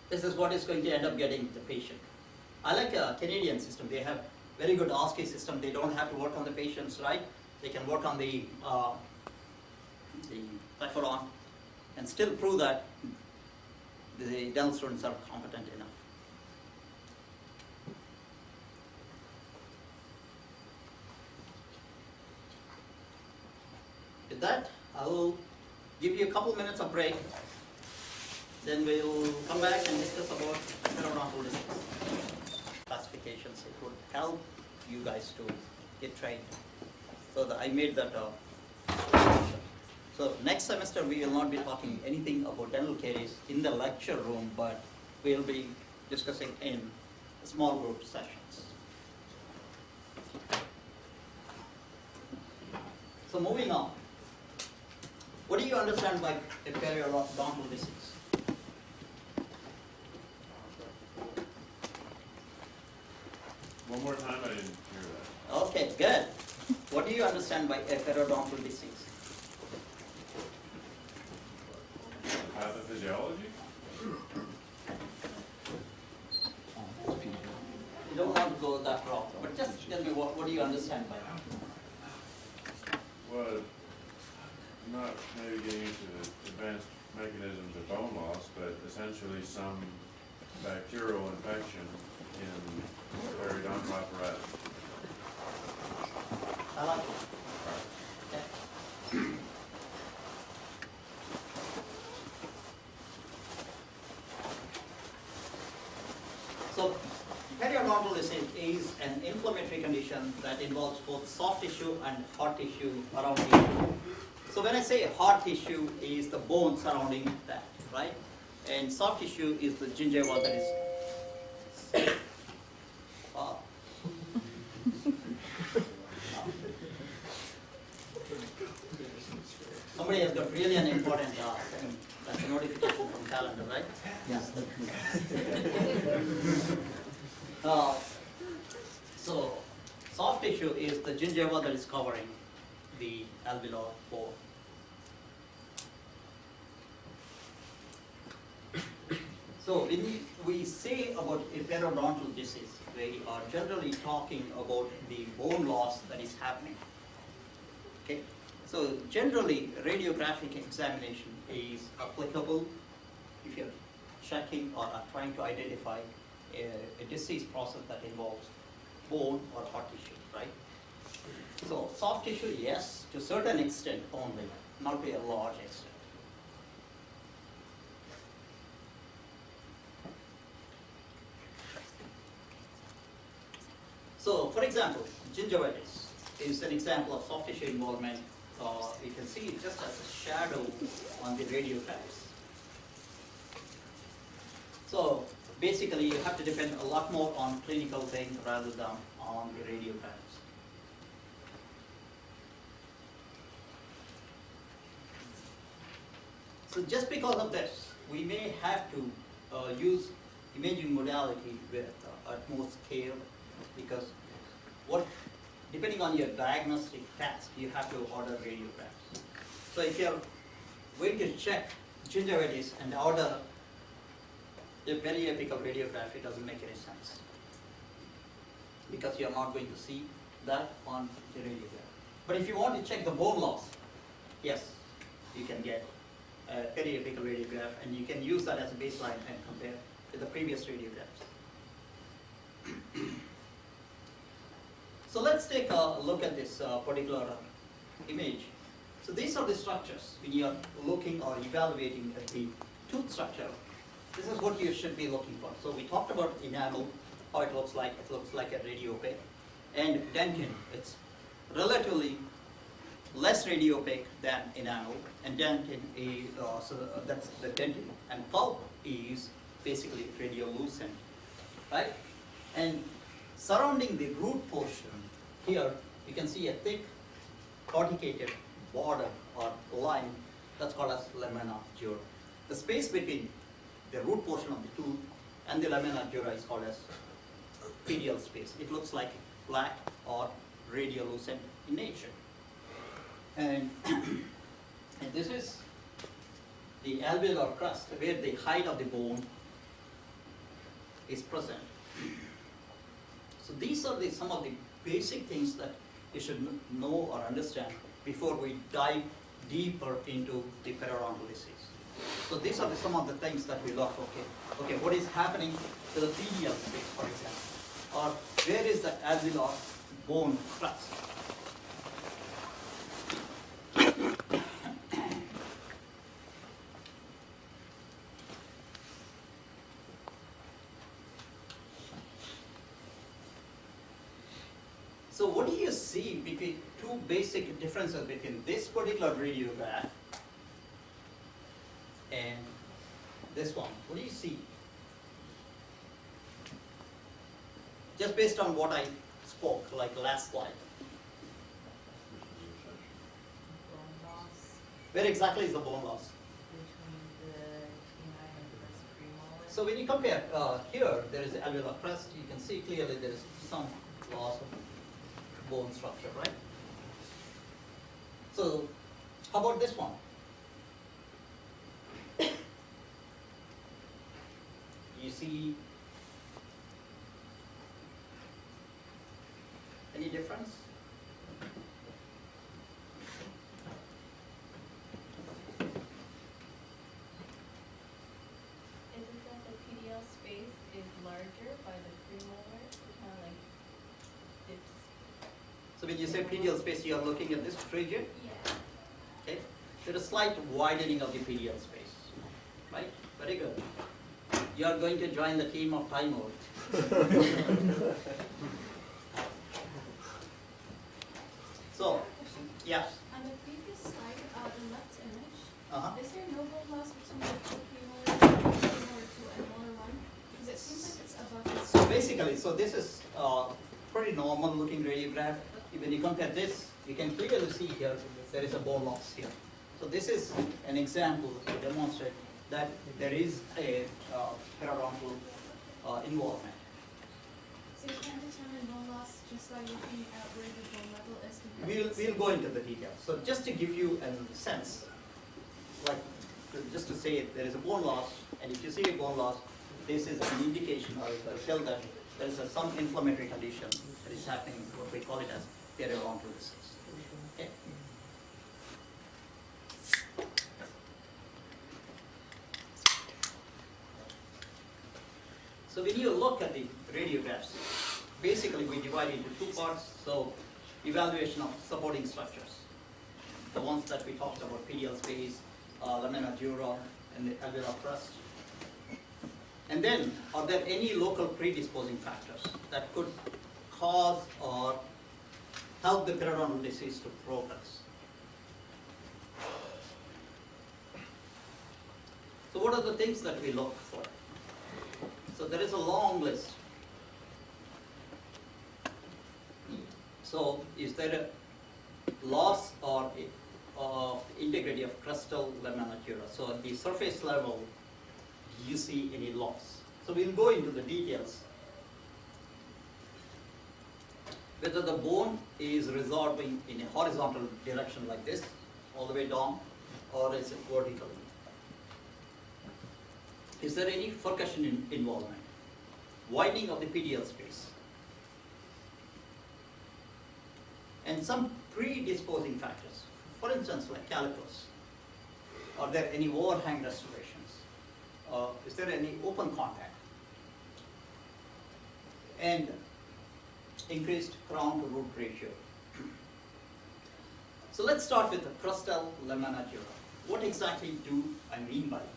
This is what is going to end up getting the patient. I like a Canadian system. They have very good OSCE system. They don't have to work on the patients, right? They can work on the platform and still prove that the dental students are competent enough. With that, I will give you a couple minutes of break. Then we'll come back and discuss about periodontal disease classification. applications, it would help you guys to get trained. So I made that so next semester we will not be talking anything about dental caries in the lecture room, but we will be discussing in small group sessions. So moving on, what do you understand by a periodontal disease? One more time, I didn't hear that. Okay, good. What do you understand by a periodontal disease? Pathophysiology? You don't want to go that route, but just tell me what do you understand by that? Well, not maybe getting into the advanced mechanisms of bone loss, but essentially some bacterial infection in the periodontal apparatus. I like it. Okay. So, periodontal disease is an inflammatory condition that involves both soft tissue and hard tissue around the ear. So when I say hard tissue is the bone surrounding that, right? And soft tissue is the gingiva that is. Somebody has got really an important thing. That's a notification from calendar, right? Yes. So, soft tissue is the gingiva that is covering the alveolar pore. So, when we say about a periodontal disease, we are generally talking about the bone loss that is happening. Okay? So, generally, radiographic examination is applicable if you're checking or are trying to identify a disease process that involves bone or hard tissue, right? So soft tissue, yes, to a certain extent only, not to a large extent. So for example, gingivitis is an example of soft tissue involvement. You can see it just as a shadow on the radiographs. So basically, you have to depend a lot more on clinical things rather than on the radiographs. So just because of this, we may have to use imaging modality with utmost care, because depending on your diagnostic task, you have to order radiographs. So if you're going to check gingivitis and order a periapical radiograph, it doesn't make any sense, because you're not going to see that on the radiograph. But if you want to check the bone loss, yes, you can get a periapical radiograph, and you can use that as a baseline and compare with the previous radiographs. So let's take a look at this particular image. So these are the structures when you are looking or evaluating at the tooth structure. This is what you should be looking for. So we talked about enamel, how it looks like. It looks like a radiopaque. And dentin, it's relatively less radiopaque than enamel. And dentin is, that's the dentin. And pulp is basically radiolucent, right? And surrounding the root portion, here you can see a thick corticated border or line that's called as lamina dura. The space between the root portion of the tooth and the lamina dura is called as pedial space. It looks like black or radiolucent in nature. And, and this is the alveolar crust where the height of the bone is present. So these are some of the basic things that you should know or understand before we dive deeper into the periodontal disease. So these are some of the things that we look, okay, what is happening to the pedial space, for example, or where is the alveolar bone crust? So what do you see between two basic differences between this particular radiograph and this one? What do you see? Just based on what I spoke, like last slide. Bone loss Where exactly is the bone loss? between the canine and first premolar. So when you compare, here there is the alveolar crest, you can see clearly there is some loss of bone structure, right? So how about this one? You see any difference? Isn't that the PDL space is larger by the premolar? It kind of like dips. So when you say PDL space, you are looking at this trachea, Yeah. okay? There is slight widening of the PDL space, right? Very good. You are going to join the team of time mode. So, yes, On the previous slide, the left image, uh-huh. is there no bone loss between the two premolar, premolar 2 and molar 1? Because it seems like it's above the So basically, so this is pretty normal looking radiograph. When you compare this, you can clearly see here there is a bone loss here. So this is an example to demonstrate that there is a periodontal involvement. So you can't determine bone loss just by looking at where the bone level is compared to We'll go into the details. So just to give you a sense, like just to say there is a bone loss, and if you see a bone loss, this is an indication or a tell that there is some inflammatory condition that is happening, what we call it as periodontal disease. Okay? So when you look at the radiographs, basically we divide into two parts. So evaluation of supporting structures, the ones that we talked about, PDL space, lamina dura, and the alveolar crust. And then, are there any local predisposing factors that could cause or help the periodontal disease to progress? So what are the things that we look for? So there is a long list. So is there a loss or of integrity of crustal lamina dura? So at the surface level, do you see any loss? So we'll go into the details. Whether the bone is resolving in a horizontal direction like this, all the way down, or is it vertically? Is there any percussion involvement? Widening of the PDL space? And some predisposing factors. For instance, like calipers. Are there any overhang restorations? Is there any open contact? And increased crown to root ratio. So let's start with the crustal lamina dura. What exactly do I mean by it?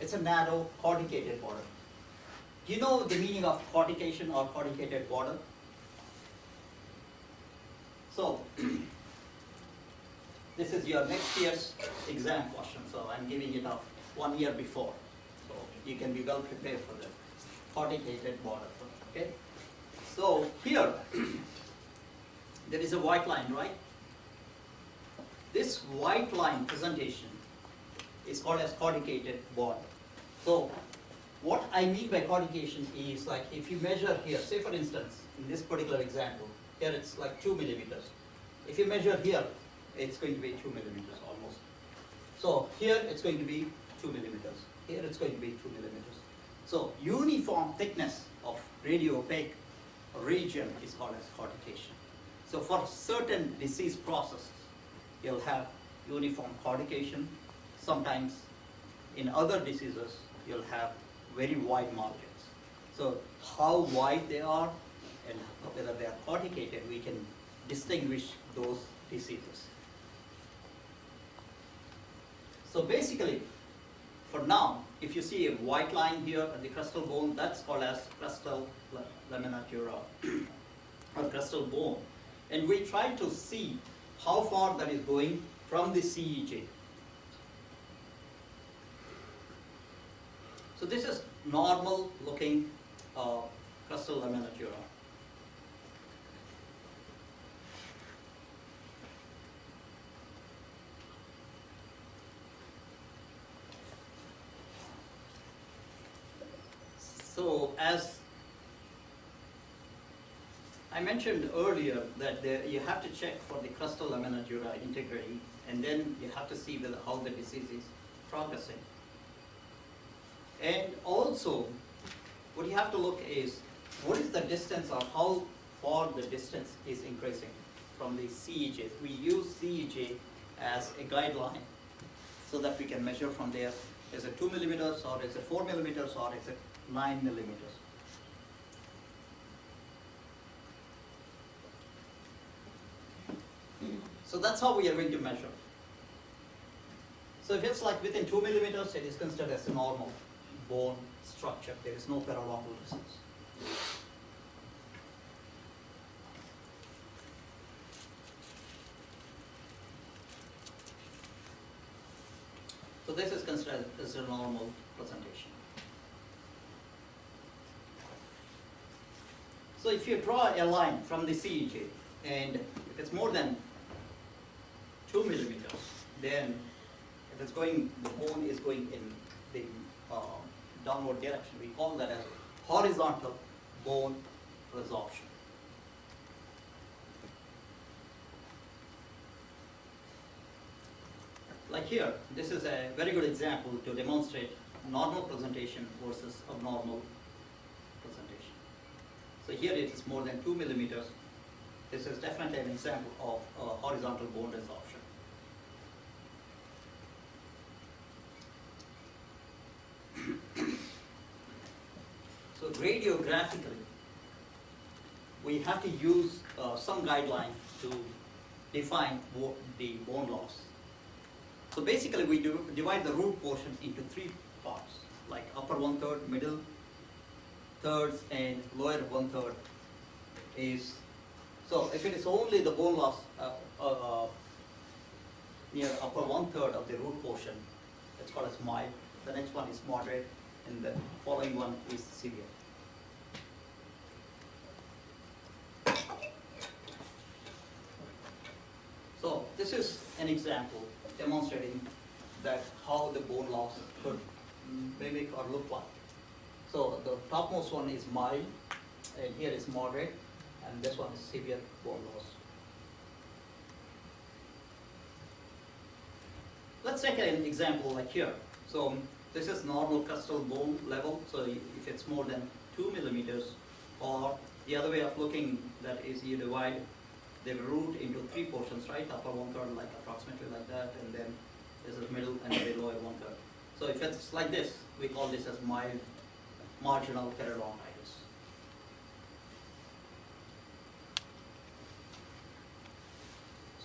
It's a narrow corticated border. Do you know the meaning of cortication or corticated border? So, this is your next year's exam question, so I'm giving it up 1 year before. So, you can be well prepared for the corticated border, okay? So, here, there is a white line, right? This white line presentation is called as corticated border. So, what I mean by cortication is like if you measure here, say for instance, in this particular example, here it's like 2 millimeters. If you measure here, it's going to be 2 millimeters almost. So here it's going to be 2 millimeters. Here it's going to be 2 millimeters. So uniform thickness of radio-opaque region is called as cortication. So for certain disease processes, you'll have uniform cortication. Sometimes in other diseases, you'll have very wide margins. So how wide they are and whether they are corticated, we can distinguish those diseases. So basically, for now, if you see a white line here at the crustal bone, that's called as crustal lamina dura or crustal bone, and we try to see how far that is going from the CEJ. So this is normal looking crustal lamina dura. So as I mentioned earlier that you have to check for the crustal lamina dura integrity, and then you have to see how the disease is progressing. And also, what you have to look is, what is the distance or how far the distance is increasing from the CEJ. We use CEJ as a guideline so that we can measure from there, is it 2 millimeters or is it 4 millimeters or is it 9 millimeters. So that's how we are going to measure. So if it's like within 2 millimeters, it is considered as a normal bone structure. There is no periodontal disease. So this is considered as a normal presentation. So if you draw a line from the CEJ, and if it's more than 2 millimeters, then if it's going, the bone is going in the downward direction. We call that as horizontal bone resorption. Like here, this is a very good example to demonstrate normal presentation versus abnormal presentation. So here it is more than 2 millimeters. This is definitely an example of horizontal bone resorption. So radiographically, we have to use some guideline to define the bone loss. So basically we divide the root portion into 3 parts, like upper 1/3, middle thirds, and lower 1/3 is, so if it is only the bone loss near upper 1/3 of the root portion, it's called as mild. The next one is moderate, and the following one is severe. So this is an example demonstrating that how the bone loss could mimic or look like. So the topmost one is mild, and here is moderate, and this one is severe bone loss. Let's take an example like here. So this is normal crustal bone level. So if it's more than 2 millimeters, or the other way of looking, that is you divide the root into 3 portions, right? Upper 1/3, like approximately like that, and then this is middle, and the lower 1/3. So if it's like this, we call this as mild marginal periodontitis.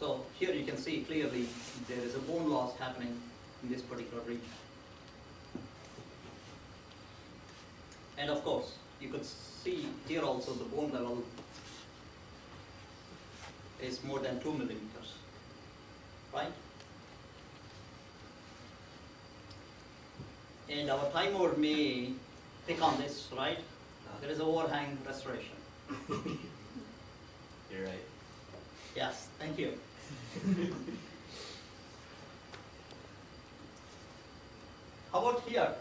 So here you can see clearly there is a bone loss happening in this particular region. And of course, you could see here also the bone level is more than 2 millimeters, right? And our timer may pick on this, right? There is overhang restoration. You're right. Yes, thank you. How about here?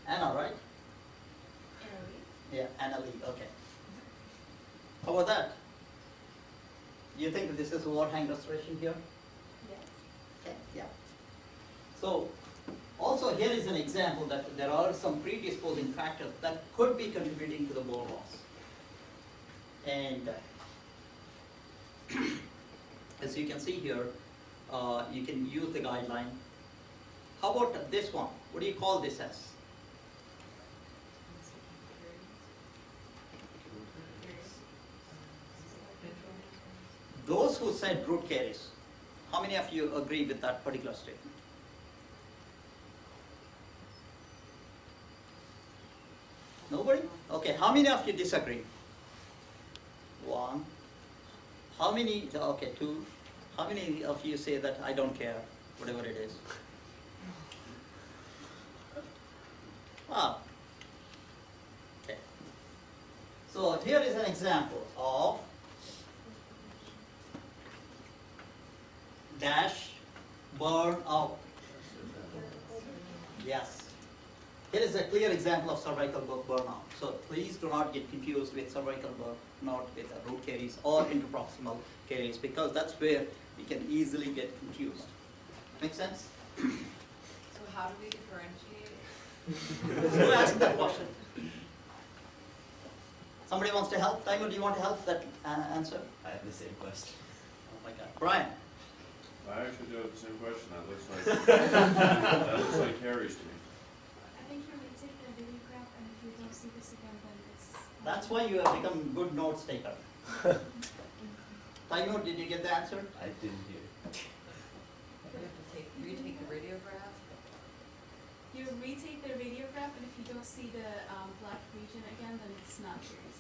Anna, right? Yeah, Anna Lee, okay. How about that? You think that this is overhang restoration here? Yes. Okay, yeah. So, also here is an example that there are some predisposing factors that could be contributing to the bone loss. And as you can see here, you can use the guideline. How about this one? What do you call this as? Those who said root caries, how many of you agree with that particular statement? Nobody? Okay, how many of you disagree? How many, okay, two, how many of you say that I don't care, whatever it is? Wow. Okay. So here is an example of dash burn out. Yes. Here is a clear example of cervical burnout. So please do not get confused with cervical burnout with root caries or interproximal caries, because that's where we can easily get confused. Make sense? So how do we differentiate? Who asked that question? Somebody wants to help? Taimur, do you want to help that answer? I have the same question. Oh my God. Brian? I actually do have the same question. That looks like, that looks like Caries to me. I think you retake the radiograph, and if you don't see this again, then it's. That's why you have become a good notes taker. Taimur, did you get the answer? I didn't hear. We have to retake the radiograph? You retake the radiograph, and if you don't see the black region again, then it's not caries.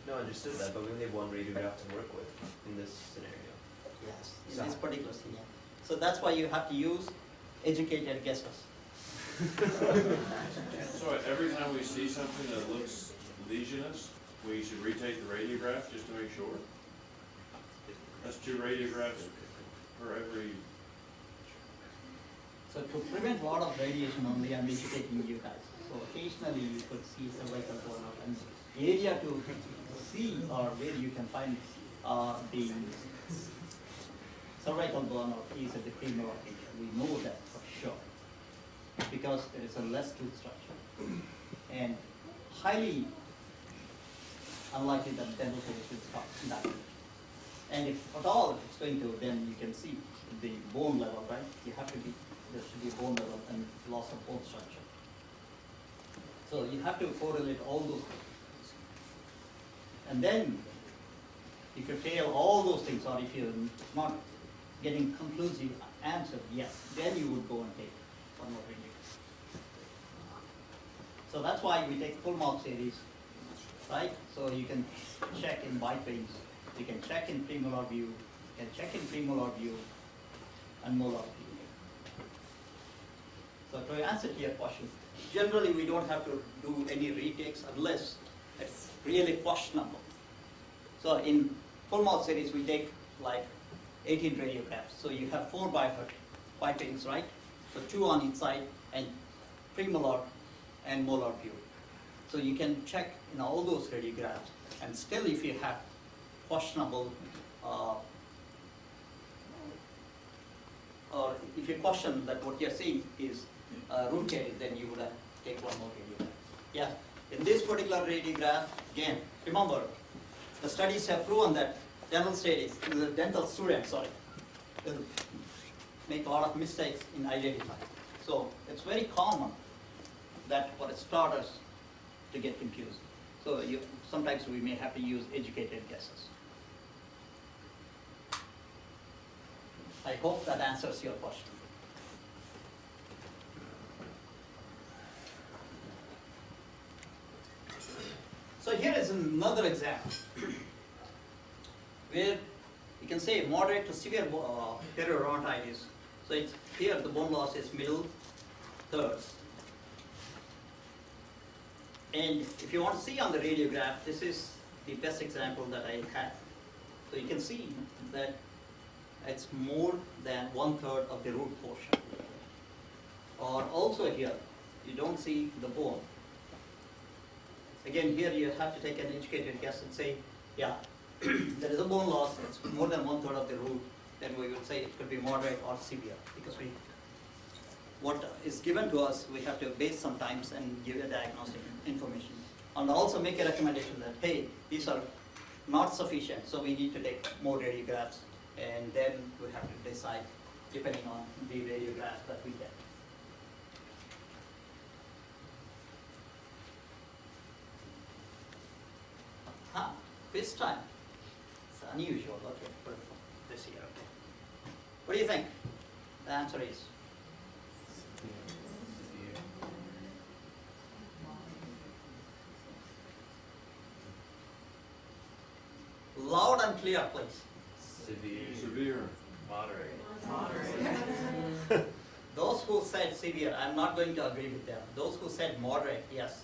No, I understood that, but we only have one radiograph to work with in this scenario. Yes, in this particular scenario. So that's why you have to use educated guesses. So every time we see something that looks lesionous, we should retake the radiograph just to make sure? That's 2 radiographs per every, So to prevent a lot of radiation only, I'm educating you guys. So occasionally you could see cervical burnout, and the area to see or where you can find the cervical burnout is at the premolar area. We know that for sure, because there is a less tooth structure and highly unlikely that dental caries will stop in that region. And if at all it's going to, then you can see the bone level, right? You have to be, there should be bone level and loss of bone structure. So you have to correlate all those things. And then, if you fail all those things, or if you're not getting conclusive answer, yes, then you would go and take one more review. So that's why we take full mouth series, right? So you can check in bite veins, you can check in premolar view, you can check in premolar view, and molar view. So to answer to your question, generally we don't have to do any retakes unless it's really questionable. So in full mouth series we take like 18 radiographs. So you have 4 bite veins, right? So 2 on each side, and premolar and molar view. So you can check in all those radiographs, and still if you have questionable or if you question that what you're seeing is root caries, then you would take one more radiograph. Yeah, in this particular radiograph, again, remember, the studies have proven that dental students, will make a lot of mistakes in identifying. So it's very common that for starters to get confused. So sometimes we may have to use educated guesses. I hope that answers your question. So here is another example where you can say moderate to severe periodontitis. So it's here the bone loss is middle third. And if you want to see on the radiograph, this is the best example that I had. So you can see that it's more than 1/3 of the root portion. Or also here, you don't see the bone. Again, here you have to take an educated guess and say, yeah, there is a bone loss, it's more than 1/3 of the root, then we would say it could be moderate or severe, because what is given to us, we have to base sometimes and give a diagnostic information. And also make a recommendation that, hey, these are not sufficient, so we need to take more radiographs, and then we have to decide depending on the radiographs that we get. Quiz time. It's unusual, okay, for this year, okay. What do you think? The answer is? Loud and clear, please. Severe. Moderate. Those who said severe, I'm not going to agree with them. Those who said moderate, yes.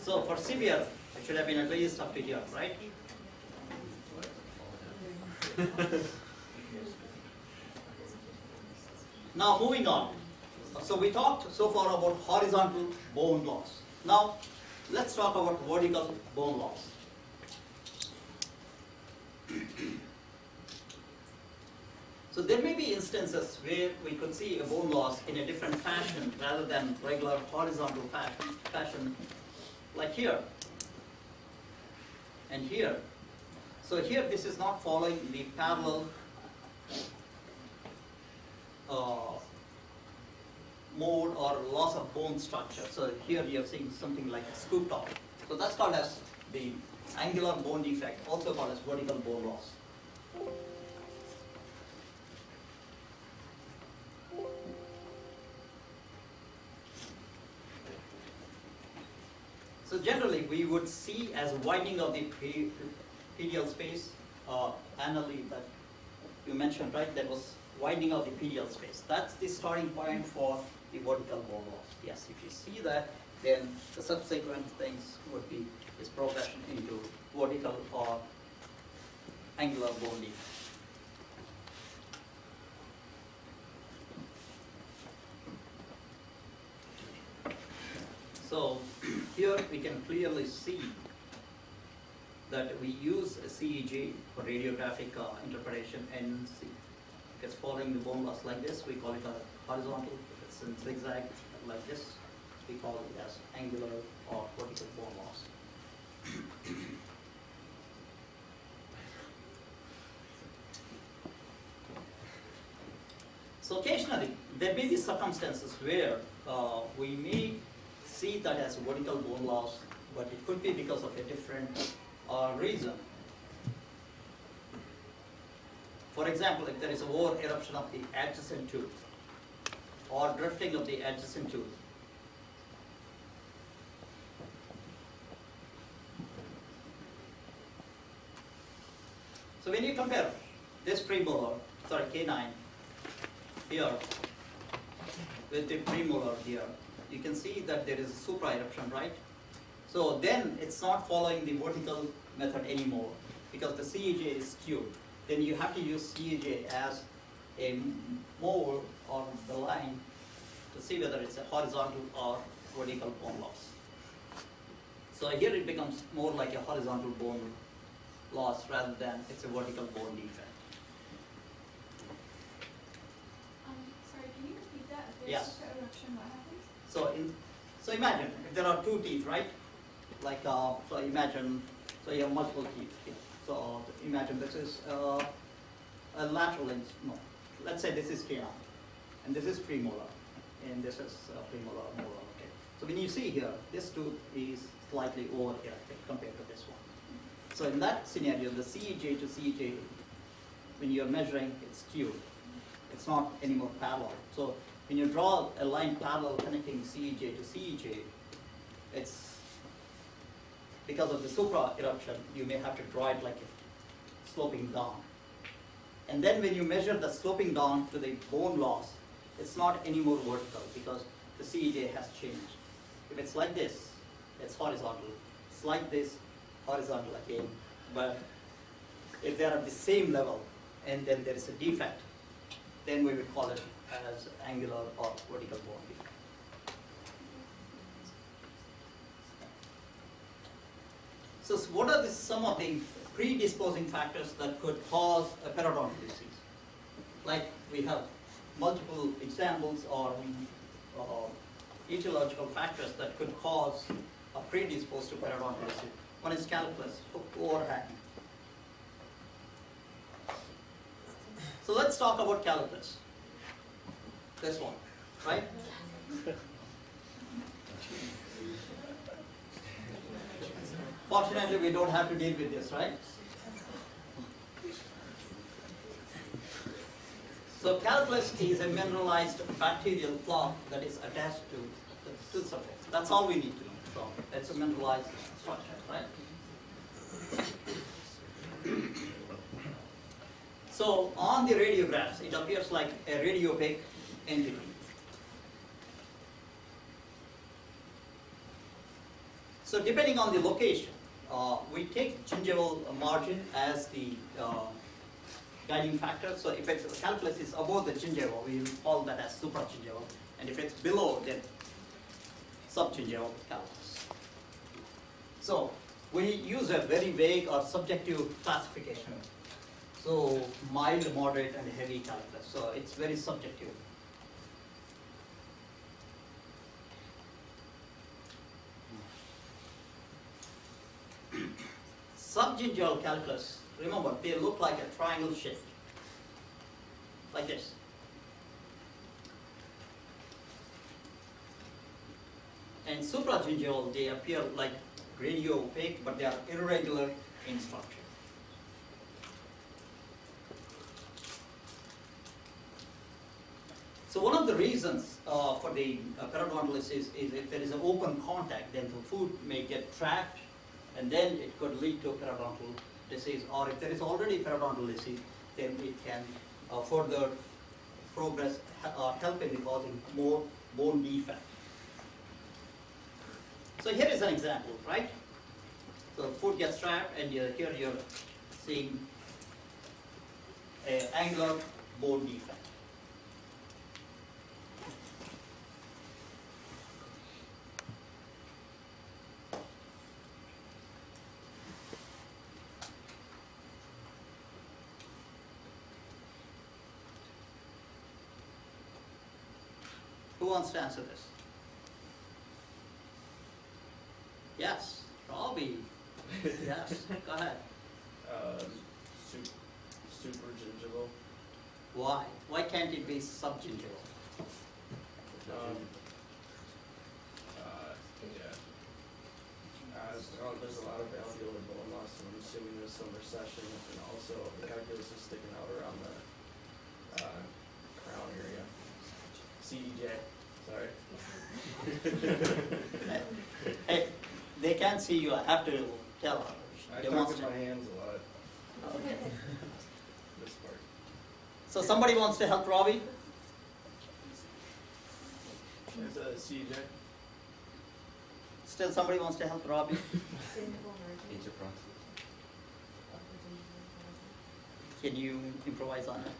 So for severe, it should have been at least up to here, right? Now moving on. So we talked so far about horizontal bone loss. Now let's talk about vertical bone loss. So there may be instances where we could see a bone loss in a different fashion rather than regular horizontal fashion, like here and here. So here this is not following the parallel mode or loss of bone structure. So here you're seeing something like a scoop top. So that's called as the angular bone defect, also called as vertical bone loss. So generally we would see as widening of the pedial space, anally that you mentioned, right? That was widening of the pedial space. That's the starting point for the vertical bone loss. Yes, if you see that, then the subsequent things would be this progression into vertical or angular bone defect. So here we can clearly see that we use a CEG for radiographic interpretation, and see, it's following the bone loss like this. We call it a horizontal. If it's in zigzag like this, we call it as angular or vertical bone loss. So occasionally there may be circumstances where we may see that as vertical bone loss, but it could be because of a different reason. For example, if there is over eruption of the adjacent tooth or drifting of the adjacent tooth. So when you compare this premolar, sorry, canine here with the premolar here, you can see that there is a supra eruption, right? So then it's not following the vertical method anymore because the CEJ is skewed. Then you have to use CEJ as a mole on the line to see whether it's a horizontal or vertical bone loss. So here it becomes more like a horizontal bone loss rather than it's a vertical bone defect. Sorry, can you repeat that? If there's Yes. such an eruption, what happens? So imagine if there are two teeth, right? Like so imagine, so you have multiple teeth here. So imagine this is a lateral no. Let's say this is canine, and this is premolar, and this is premolar molar. Okay. So when you see here, this tooth is slightly over erected compared to this one. So in that scenario, the CEJ to CEJ, when you're measuring, it's skewed. It's not anymore parallel. So when you draw a line parallel connecting CEJ to CEJ, it's because of the supra eruption, you may have to draw it like a sloping down. And then when you measure the sloping down to the bone loss, it's not anymore vertical because the CEJ has changed. If it's like this, it's horizontal. It's like this, horizontal again. But if they're at the same level and then there is a defect, then we would call it as angular or vertical bone defect. So what are some of the predisposing factors that could cause a periodontal disease? Like we have multiple examples or etiological factors that could cause a predisposed to periodontal disease. One is calculus, overhang. So let's talk about calculus. This one, right? Fortunately, we don't have to deal with this, right? So calculus is a mineralized bacterial plaque that is attached to the tooth surface. That's all we need to know. So it's a mineralized structure, right? So on the radiographs, it appears like a radiopaque entity. So depending on the location, we take gingival margin as the guiding factor. So if its calculus is above the gingival, we will call that as supragingival. And if it's below, then subgingival calculus. So we use a very vague or subjective classification. So mild, moderate, and heavy calculus. So it's very subjective. Subgingival calculus, remember, they look like a triangle shape, like this. And supragingival, they appear like radiopaque, but they are irregular in structure. So one of the reasons for the periodontal is if there is an open contact, then the food may get trapped, and then it could lead to periodontal disease. Or if there is already periodontal disease, then it can further progress or help in causing more bone defect. So here is an example, right? So food gets trapped, and here you're seeing an angular bone defect. Who wants to answer this? Yes, Robbie. Yes, go ahead. Super gingival. Why? Why can't it be subgingival? Yeah. There's a lot of alveolar bone loss, and I'm assuming there's some recession, and also the calculus is sticking out around the crown area. CDJ, sorry. Hey, they can't see you. I have to tell. I talk with my hands a lot. Okay. This part. So somebody wants to help Robbie? There's a CJ. Still somebody wants to help Robbie? Major process. Can you improvise on it?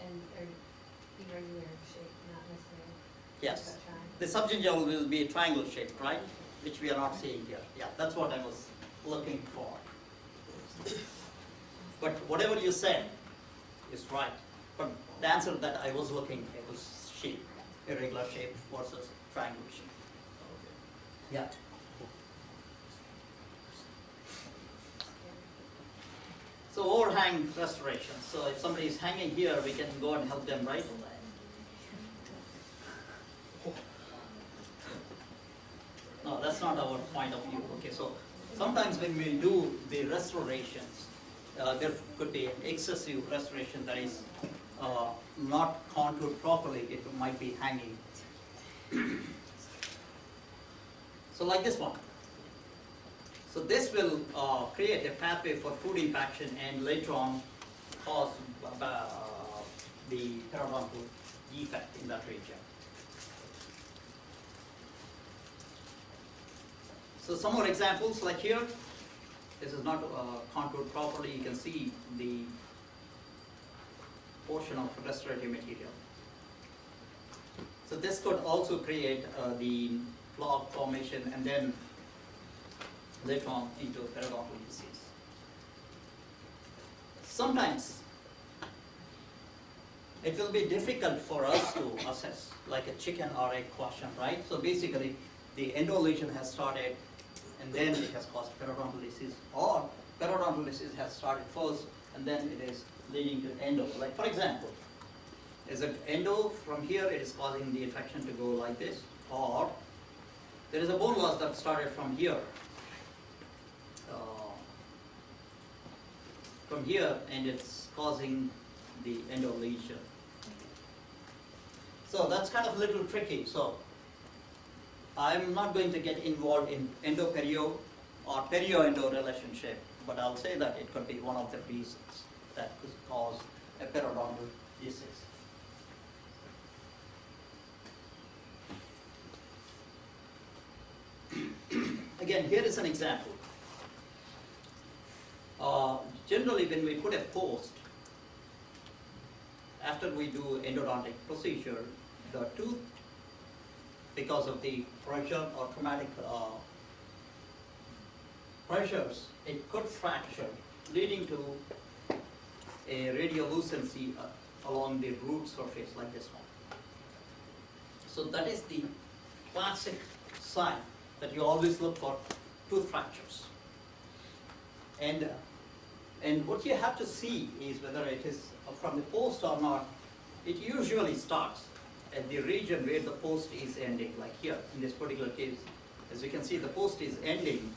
And irregular shape, not necessarily. Yes. The subgingival will be a triangle shape, right? Which we are not seeing here. Yeah, that's what I was looking for. But whatever you said is right. But the answer that I was looking at was shape, irregular shape versus triangle shape. Yeah. So overhang restoration. So if somebody is hanging here, we can go and help them, right? No, that's not our point of view. Okay, so sometimes when we do the restorations, there could be an excessive restoration that is not contoured properly. It might be hanging. So like this one. So this will create a pathway for food impaction and later on cause the periodontal defect in that region. So some more examples like here. This is not contoured properly. You can see the portion of restorative material. So this could also create the plaque formation and then later on into periodontal disease. Sometimes it will be difficult for us to assess, like a chicken or egg question, right? So basically, the endo lesion has started and then it has caused periodontal disease, or periodontal disease has started first and then it is leading to endo. Like for example, is it endo from here, it is causing the infection to go like this, or there is a bone loss that started from here. And it's causing the endo lesion. So that's kind of a little tricky. So I'm not going to get involved in endo-perio or perio-endo relationship, but I'll say that it could be one of the reasons that could cause a periodontal disease. Again, here is an example. Generally, when we put a post, after we do endodontic procedure, the tooth, because of the pressure or traumatic pressures, it could fracture, leading to a radiolucency along the root surface like this one. So that is the classic sign that you always look for tooth fractures. And what you have to see is whether it is from the post or not. It usually starts at the region where the post is ending, like here in this particular case. As you can see, the post is ending,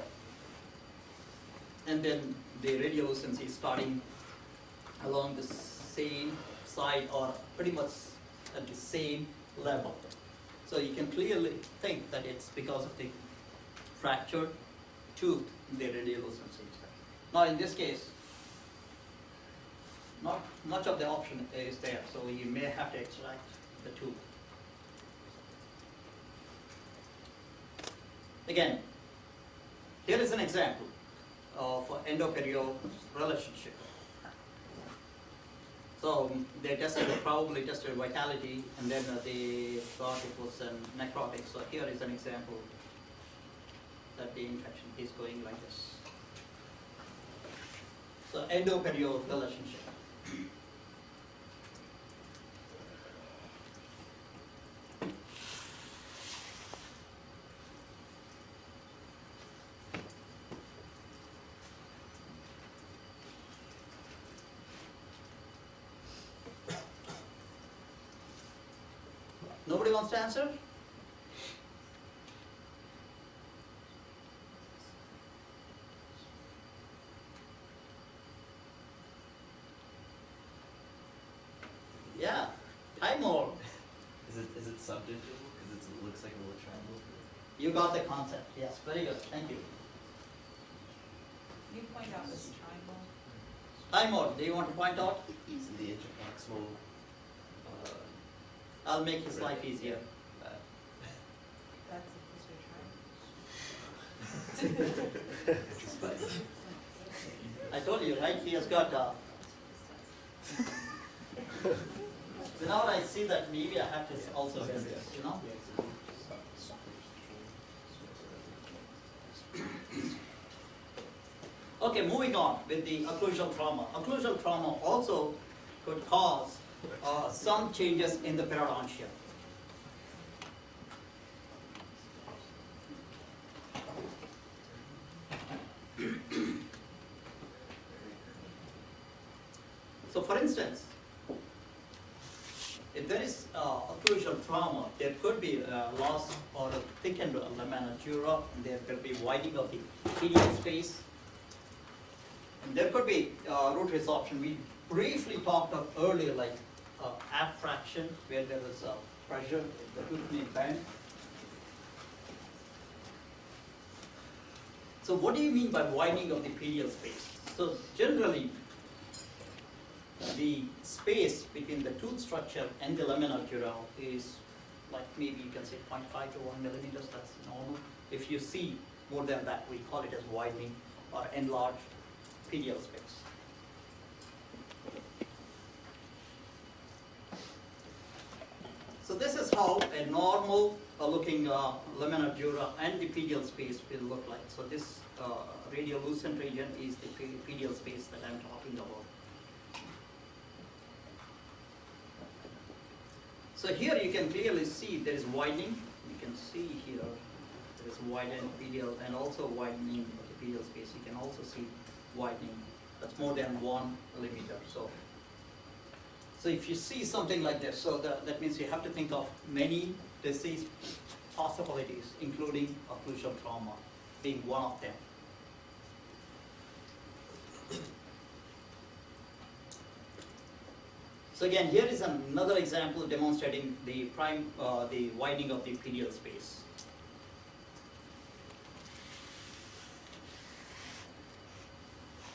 and then the radiolucency is starting along the same side or pretty much at the same level. So you can clearly think that it's because of the fractured tooth, the radiolucency. Now in this case, not much of the option is there, so you may have to extract the tooth. Again, here is an example of endo-perio relationship. So they probably tested vitality, and then they thought it was necrotic. So here is an example that the infection is going like this. So endo-perio relationship. Nobody wants to answer? Yeah, time more. Is it subdivision? Because it looks like a little triangle. You got the concept. Yes, very good. Thank you. You point out this triangle. Time more. Do you want to point out? It's in the interproximal. I'll make his life easier. That's a triangle. I told you, right? He has got. So now I see that maybe I have to also do this, you know? Okay, moving on with the occlusal trauma. Occlusal trauma also could cause some changes in the periodontia. So for instance, if there is occlusal trauma, there could be loss or a thickened lamina dura, and there could be widening of the pedial space. And there could be root resorption. We briefly talked of earlier, like abfraction, where there is pressure, the tooth may bend. So what do you mean by widening of the pedial space? So generally, the space between the tooth structure and the lamina dura is like maybe you can say 0.5 to 1 millimeters, that's normal. If you see more than that, we call it as widening or enlarged pedial space. So this is how a normal looking lamina dura and the pedial space will look like. So this radiolucent region is the pedial space that I'm talking about. So here you can clearly see there is widening. You can see here there is widened pedial and also widening of the pedial space. You can also see widening. That's more than 1 millimeter. So if you see something like this, so that means you have to think of many disease possibilities, including occlusal trauma being one of them. So again, here is another example demonstrating the the widening of the pedial space.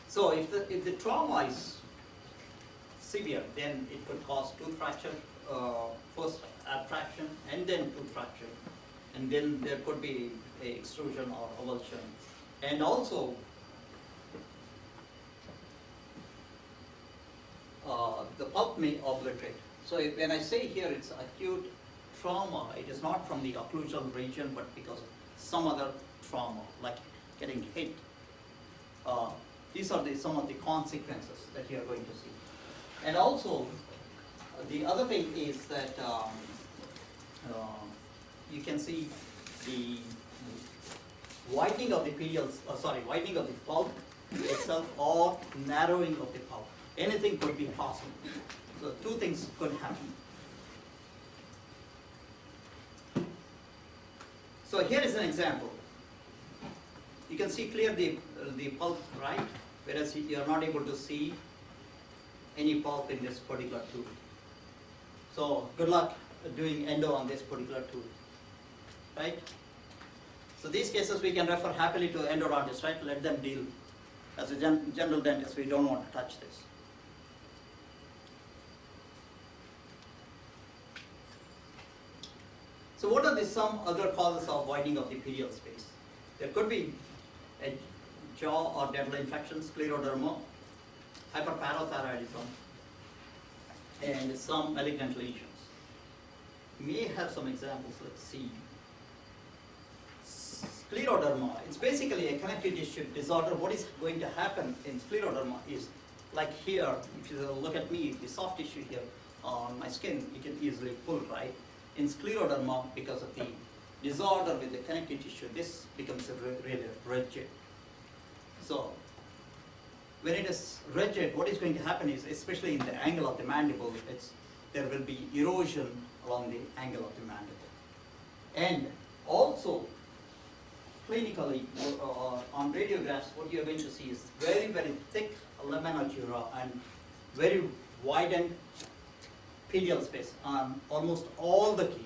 So if the trauma is severe, then it could cause tooth fracture, first abtraction and then tooth fracture, and then there could be a extrusion or avulsion, and also the pulp may obliterate. So when I say here it's acute trauma, it is not from the occlusal region, but because of some other trauma, like getting hit. These are some of the consequences that you are going to see. And also, the other thing is that you can see the widening of the widening of the pulp itself or narrowing of the pulp. Anything could be possible. So two things could happen. So here is an example. You can see clear the pulp, right? Whereas you are not able to see any pulp in this particular tooth. So good luck doing endo on this particular tooth, right? So these cases we can refer happily to endodontists, right? Let them deal. As a general dentist, we don't want to touch this. So what are some other causes of widening of the pedial space? There could be a jaw or dental infection, scleroderma, hyperparathyroidism, and some malignant lesions. We may have some examples, let's see. Scleroderma, it's basically a connective tissue disorder. What is going to happen in scleroderma is, like here, if you look at me, the soft tissue here on my skin, you can easily pull, right? In scleroderma, because of the disorder with the connective tissue, this becomes really rigid. So, when it is rigid, what is going to happen is, especially in the angle of the mandible, there will be erosion along the angle of the mandible. And also, clinically, on radiographs, what you're going to see is very, very thick lamina dura and very widened pedial space on almost all the teeth.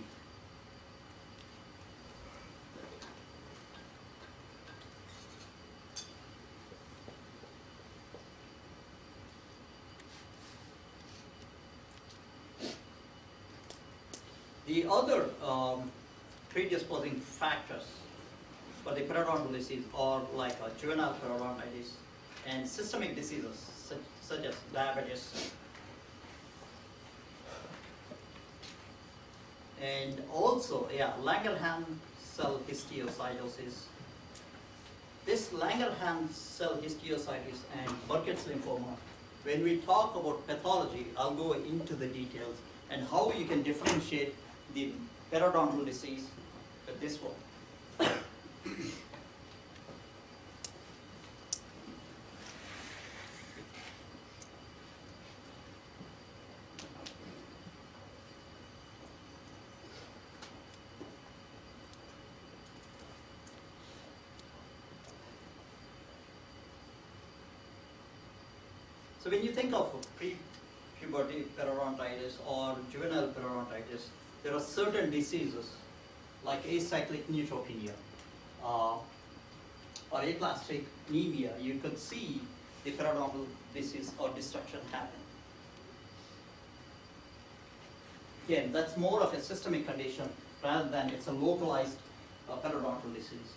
The other predisposing factors for the periodontal disease are like juvenile periodontitis and systemic diseases such as diabetes. And also, Langerhans cell histiocytosis. This Langerhans cell histiocytosis and Burkitt's lymphoma, when we talk about pathology, I'll go into the details and how you can differentiate the periodontal disease with this one. So when you think of pre-puberty periodontitis or juvenile periodontitis, there are certain diseases like acyclic neutropenia or aplastic anemia. You could see the periodontal disease or destruction happen. Again, that's more of a systemic condition rather than it's a localized periodontal disease.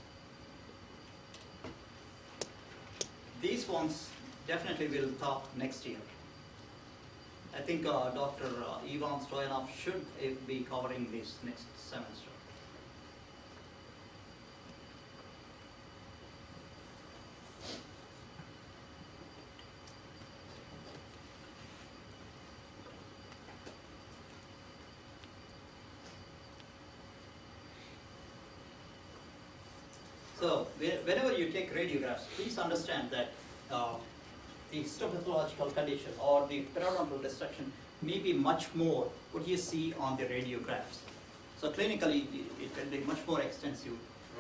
These ones definitely we'll talk next year. I think Dr. Ivan Stoyanov should be covering this next semester. So whenever you take radiographs, please understand that the histopathological condition or the periodontal destruction may be much more what you see on the radiographs. So clinically, it can be much more extensive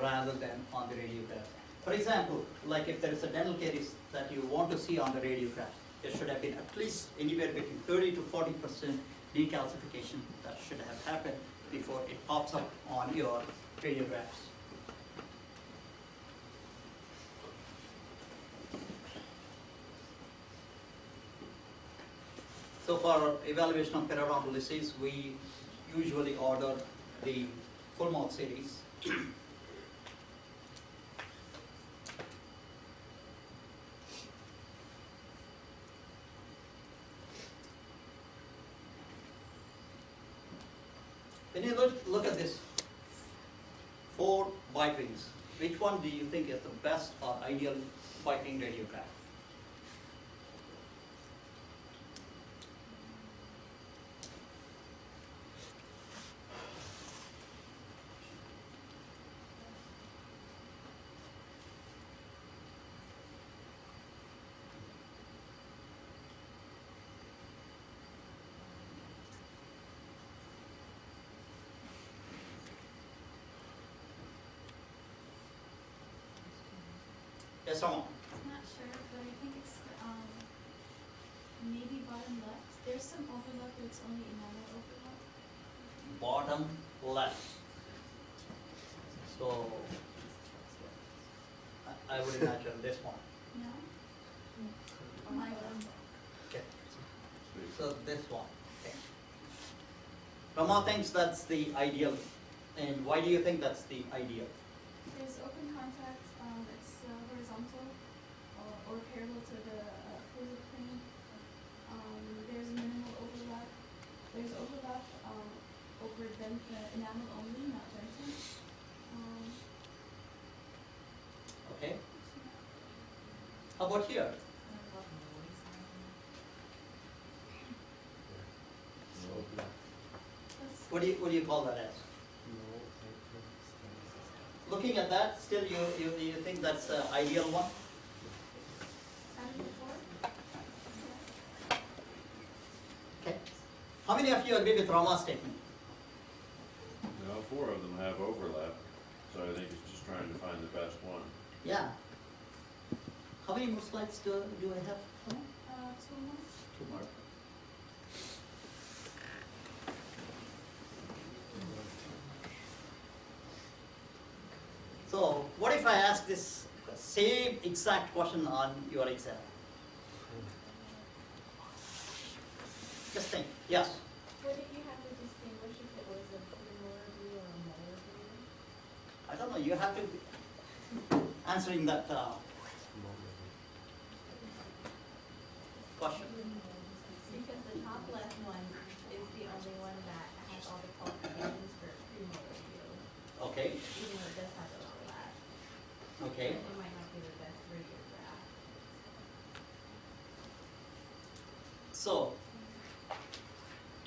rather than on the radiographs. For example, like if there is a dental caries that you want to see on the radiograph, there should have been at least anywhere between 30 to 40% decalcification that should have happened before it pops up on your radiographs. So for evaluation of periodontal, we usually order the full mouth series. When you look at this 4 bite rings, which one do you think is the best or ideal bite ring radiograph? Yes, someone? I'm not sure, but I think it's maybe bottom left. There's some overlap, but it's only enamel overlap. Bottom left. So I would imagine this one. No? My one. Okay. So this one. Okay. Rama thinks that's the ideal. And why do you think that's the ideal? There's open contact, it's horizontal or parallel to the occlusal plane. There's minimal overlap. There's overlap over enamel only, not dentin. Okay. How about here? That's What do you call that as? Looking at that, still you think that's the ideal one? and before. Okay. How many of you agree with Rama's statement? Now, 4 of them have overlap, so I think it's just trying to find the best one. Yeah. How many more slides do I have? 2 more. 2 more. So, what if I ask this same exact question on your exam? Just think. Yes. What did you have to distinguish if it was a premolar view or a molar view? I don't know. You have to be answering that question. Because the top left one is the only one that has all the qualifications for premolar view, Okay. even though it does have overlap. Okay. It might not be the best radiograph. So,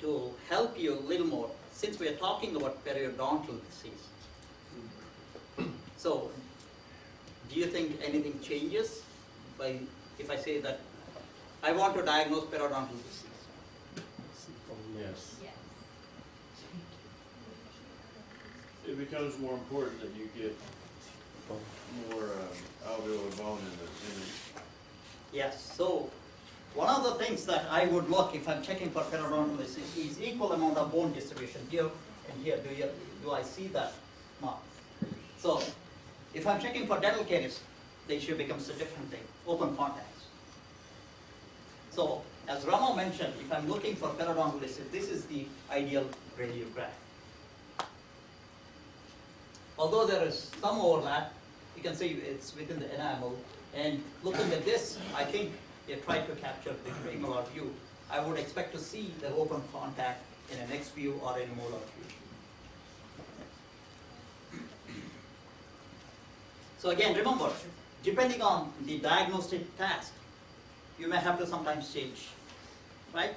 to help you a little more, since we are talking about periodontal disease, so do you think anything changes by if I say that I want to diagnose periodontal disease? Yes. Yes. It becomes more important that you get more alveolar bone in the Yes. So, one of the things that I would look if I'm checking for periodontal disease is equal amount of bone distribution here and here. Do I see that? No. So, if I'm checking for dental caries, the issue becomes a different thing. Open contacts. So, as Rama mentioned, if I'm looking for periodontal disease, this is the ideal radiograph. Although there is some overlap, you can see it's within the enamel. And looking at this, I think they tried to capture the premolar view. I would expect to see the open contact in an X view or in a molar view. So again, remember, depending on the diagnostic task, you may have to sometimes change, right?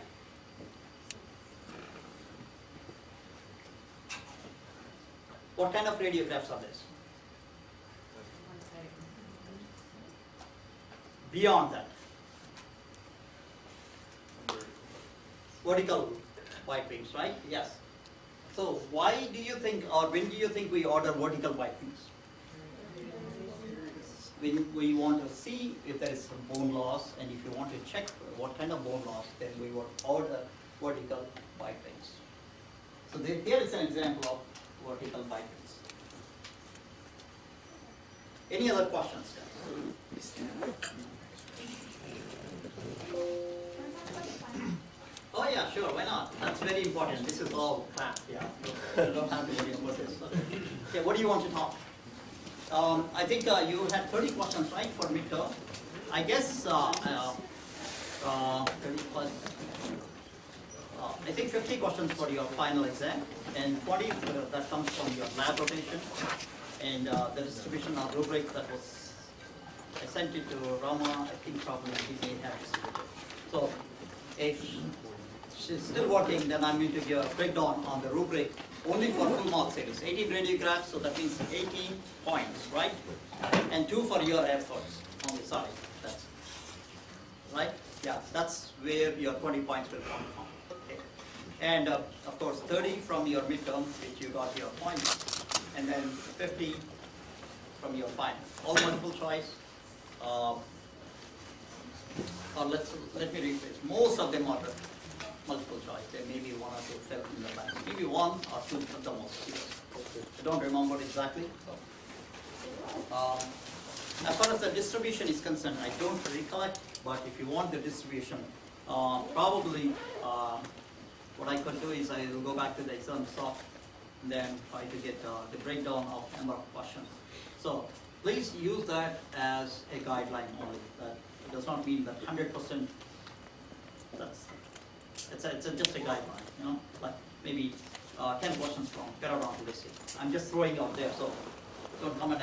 What kind of radiographs are this? Beyond that. Vertical white rings, right? Yes. So why do you think, or when do you think we order vertical white rings? we want to see if there is some bone loss, and if you want to check what kind of bone loss, then we would order vertical bite rates. So here is an example of vertical bite rates. Any other questions, guys? Oh yeah, sure, why not? That's very important. This is all fact, yeah. You don't have to worry about this. Okay, what do you want to talk? I think you had 30 questions, right, for midterm? I guess 30 plus. I think 50 questions for your final exam, and 20 that comes from your lab rotation, and the distribution of rubric that was, I sent it to Rama. I think probably he may have distributed. So if she's still working, then I'm going to give a breakdown on the rubric only for full mark series. 18 radiographs, so that means 18 points, right? And 2 for your efforts on the side. That's right. Yeah, that's where your 20 points will come from. Okay. And of course 30 from your midterm, which you got your points, and then 50 from your final. All multiple choice. Or let me rephrase. Most of them are multiple choice. There may be 1 or 2 filled in the blank. Maybe 1 or 2 at the most. I don't remember exactly. So, as far as the distribution is concerned, I don't recollect. But if you want the distribution, probably what I could do is I will go back to the exam soft and then try to get the breakdown of number of questions. So please use that as a guideline only. That does not mean that 100%. It's just a guideline, you know, like maybe 10 questions from Paragon to this year. I'm just throwing out there, so don't come and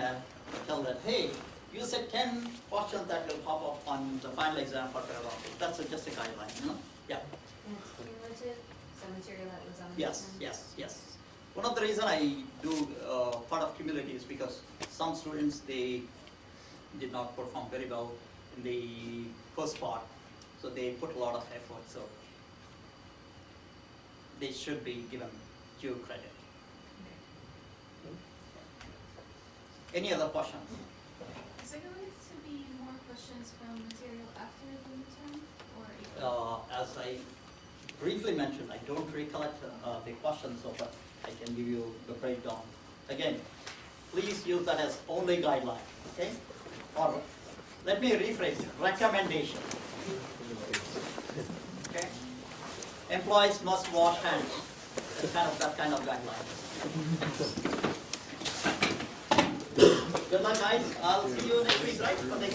tell that, hey, you said 10 questions that will pop up on the final exam for Paragon. That's just a guideline, you know? Yeah. And it's cumulative, so material that was on the Yes, exam? yes, yes. One of the reasons I do part of cumulative is because some students, they did not perform very well in the first part, so they put a lot of effort, so they should be given due credit. Any other questions? Is there going to be more questions from material after the midterm, or? As I briefly mentioned, I don't recollect the questions, so but I can give you the breakdown. Again, please use that as only guideline, okay? Or let me rephrase it, recommendation. Okay? Employees must wash hands. That kind of guideline. Good luck, guys. I'll see you next week, right? For the